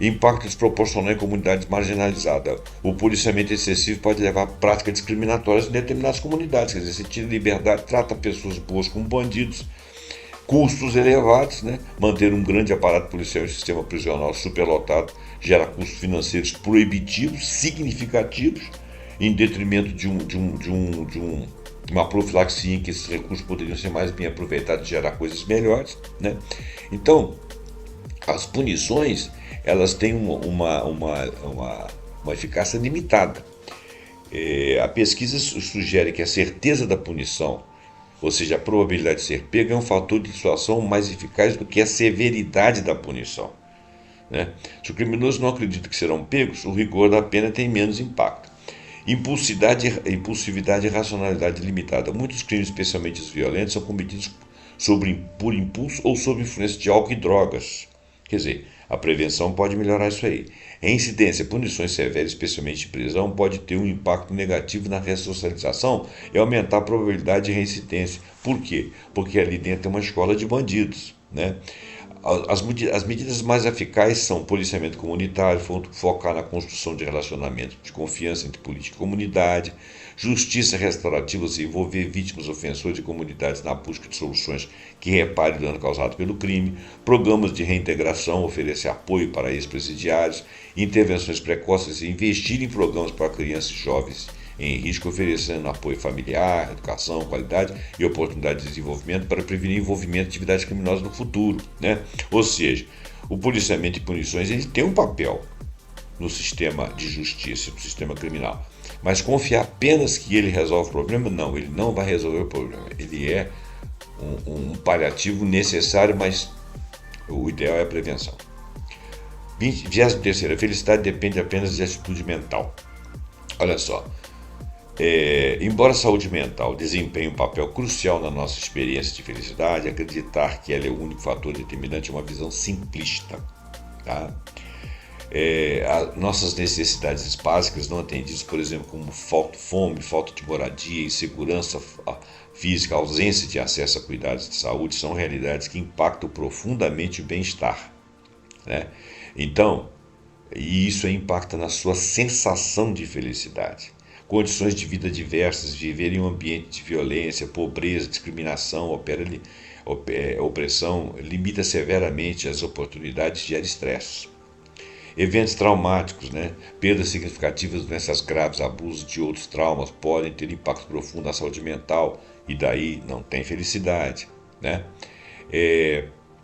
Impacto desproporcional em comunidades marginalizadas. O policiamento excessivo pode levar a práticas discriminatórias em determinadas comunidades. Quer dizer, você tira liberdade, trata pessoas boas como bandidos, custos elevados, né? Manter um grande aparato policial e sistema prisional superlotado gera custos financeiros proibitivos, significativos, em detrimento de uma profilaxia em que esses recursos poderiam ser mais bem aproveitados e gerar coisas melhores, né? Então, as punições, elas têm uma eficácia limitada. A pesquisa sugere que a certeza da punição, ou seja, a probabilidade de ser pego, é um fator de dissuasão mais eficaz do que a severidade da punição, né? Se o criminoso não acredita que serão pegos, o rigor da pena tem menos impacto. Impulsividade e racionalidade limitada. Muitos crimes, especialmente os violentos, são cometidos por impulso ou sob influência de álcool e drogas. Quer dizer, a prevenção pode melhorar isso aí. Reincidência, punições severas, especialmente de prisão, pode ter um impacto negativo na ressocialização e aumentar a probabilidade de reincidência. Por quê? Porque ali dentro tem uma escola de bandidos, né? As medidas mais eficazes são policiamento comunitário, focar na construção de relacionamentos de confiança entre política e comunidade, justiça restaurativa, se envolver vítimas, ofensores e comunidades na busca de soluções que reparem o dano causado pelo crime, programas de reintegração, oferecer apoio para ex-presidiários, intervenções precoces e investir em programas para crianças e jovens em risco, oferecendo apoio familiar, educação, qualidade e oportunidade de desenvolvimento para prevenir envolvimento de atividades criminosas no futuro, né? Ou seja, o policiamento e punições, ele tem um papel no sistema de justiça, no sistema criminal, mas confiar apenas que ele resolve o problema, não, ele não vai resolver o problema, ele é um paliativo necessário, mas o ideal é a prevenção. 23ª, a felicidade depende apenas de atitude mental. Olha só, embora a saúde mental desempenhe um papel crucial na nossa experiência de felicidade, acreditar que ela é o único fator determinante é uma visão simplista, tá? Nossas necessidades básicas não atendidas, por exemplo, como fome, falta de moradia, insegurança física, ausência de acesso a cuidados de saúde, são realidades que impactam profundamente o bem-estar, né? Então, e isso impacta na sua sensação de felicidade. Condições de vida diversas, viver em um ambiente de violência, pobreza, discriminação, opressão, limita severamente as oportunidades e gera estresse. Eventos traumáticos, né? Perdas significativas, doenças graves, abusos de outros traumas podem ter impacto profundo na saúde mental e daí não tem felicidade, né?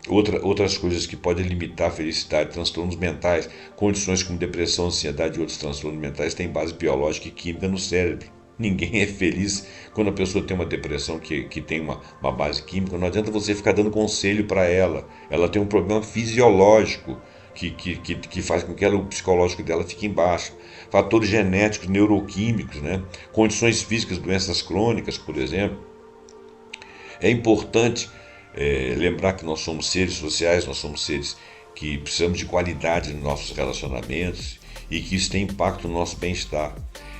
Outras coisas que podem limitar a felicidade, transtornos mentais, condições como depressão, ansiedade e outros transtornos mentais têm base biológica e química no cérebro. Ninguém é feliz quando a pessoa tem uma depressão que tem uma base química. Não adianta você ficar dando conselho para ela. Ela tem um problema fisiológico que faz com que o psicológico dela fique embaixo. Fatores genéticos, neuroquímicos, né? Condições físicas, doenças crônicas, por exemplo. É importante lembrar que nós somos seres sociais, nós somos seres que precisamos de qualidade nos nossos relacionamentos e que isso tem impacto no nosso bem-estar.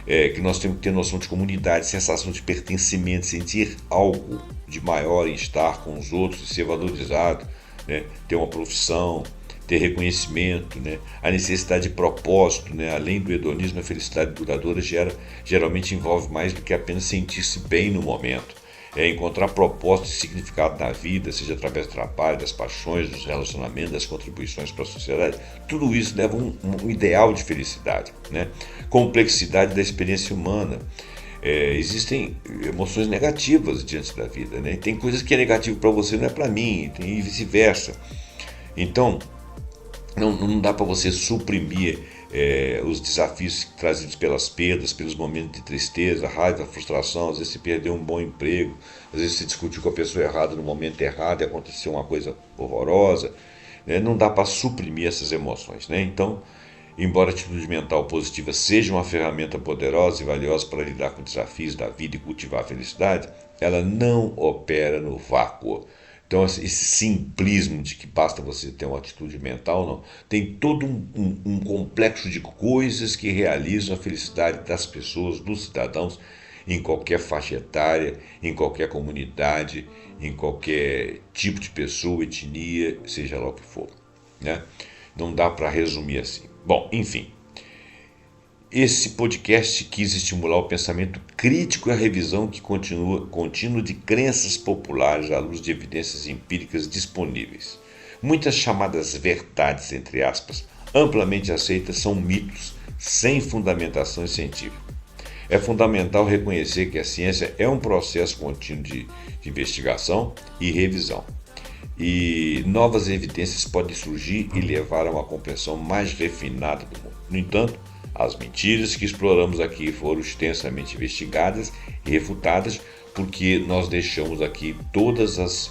Que nós temos que ter noção de comunidade, sensação de pertencimento, sentir algo de maior em estar com os outros, ser valorizado, né? Ter uma profissão, ter reconhecimento, né? A necessidade de propósito, né? Além do hedonismo, a felicidade duradoura geralmente envolve mais do que apenas sentir-se bem no momento. É encontrar propósito e significado na vida, seja através do trabalho, das paixões, dos relacionamentos, das contribuições para a sociedade. Tudo isso leva a um ideal de felicidade, né? Complexidade da experiência humana. Existem emoções negativas diante da vida, né? Tem coisas que é negativo para você, não é para mim, e vice-versa. Então, não dá para você suprimir os desafios trazidos pelas perdas, pelos momentos de tristeza, raiva, frustração. Às vezes você perdeu um bom emprego, às vezes você discutiu com a pessoa errada no momento errado e aconteceu uma coisa horrorosa, né? Não dá para suprimir essas emoções, né? Então, embora a atitude mental positiva seja uma ferramenta poderosa e valiosa para lidar com desafios da vida e cultivar a felicidade, ela não opera no vácuo. Então, esse simplismo de que basta você ter uma atitude mental, não. Tem todo um complexo de coisas que realizam a felicidade das pessoas, dos cidadãos, em qualquer faixa etária, em qualquer comunidade, em qualquer tipo de pessoa, etnia, seja lá o que for, né? Não dá para resumir assim. Bom, enfim. Esse podcast quis estimular o pensamento crítico e a revisão contínua de crenças populares à luz de evidências empíricas disponíveis. Muitas chamadas verdades, entre aspas, amplamente aceitas, são mitos sem fundamentação científica. É fundamental reconhecer que a ciência é um processo contínuo de investigação e revisão. E novas evidências podem surgir e levar a uma compreensão mais refinada do mundo. No entanto, as mentiras que exploramos aqui foram extensamente investigadas e refutadas, porque nós deixamos aqui todas as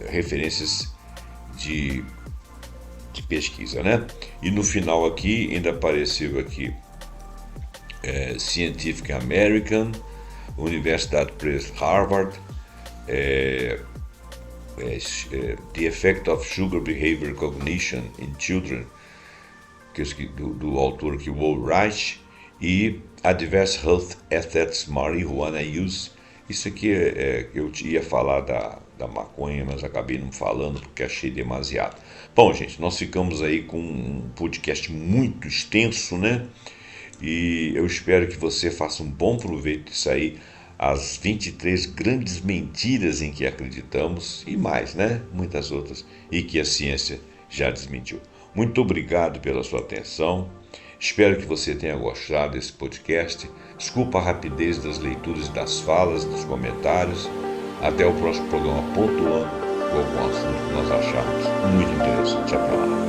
referências de pesquisa, né? E no final aqui ainda apareceu aqui Scientific American, Universidade Press Harvard, The Effect of Sugar Behavior Cognition in Children, do autor aqui, Will Reich, e Adverse Health Effects Marijuana Use. Isso aqui eu ia falar da maconha, mas acabei não falando porque achei demasiado. Bom, gente, nós ficamos aí com um podcast muito extenso, né? E eu espero que você faça um bom proveito disso aí, as 23 grandes mentiras em que acreditamos e mais, né? Muitas outras, e que a ciência já desmentiu. Muito obrigado pela sua atenção. Espero que você tenha gostado desse podcast. Desculpa a rapidez das leituras e das falas, dos comentários. Até o próximo programa pontuando com algum assunto que nós acharmos muito interessante. Até lá.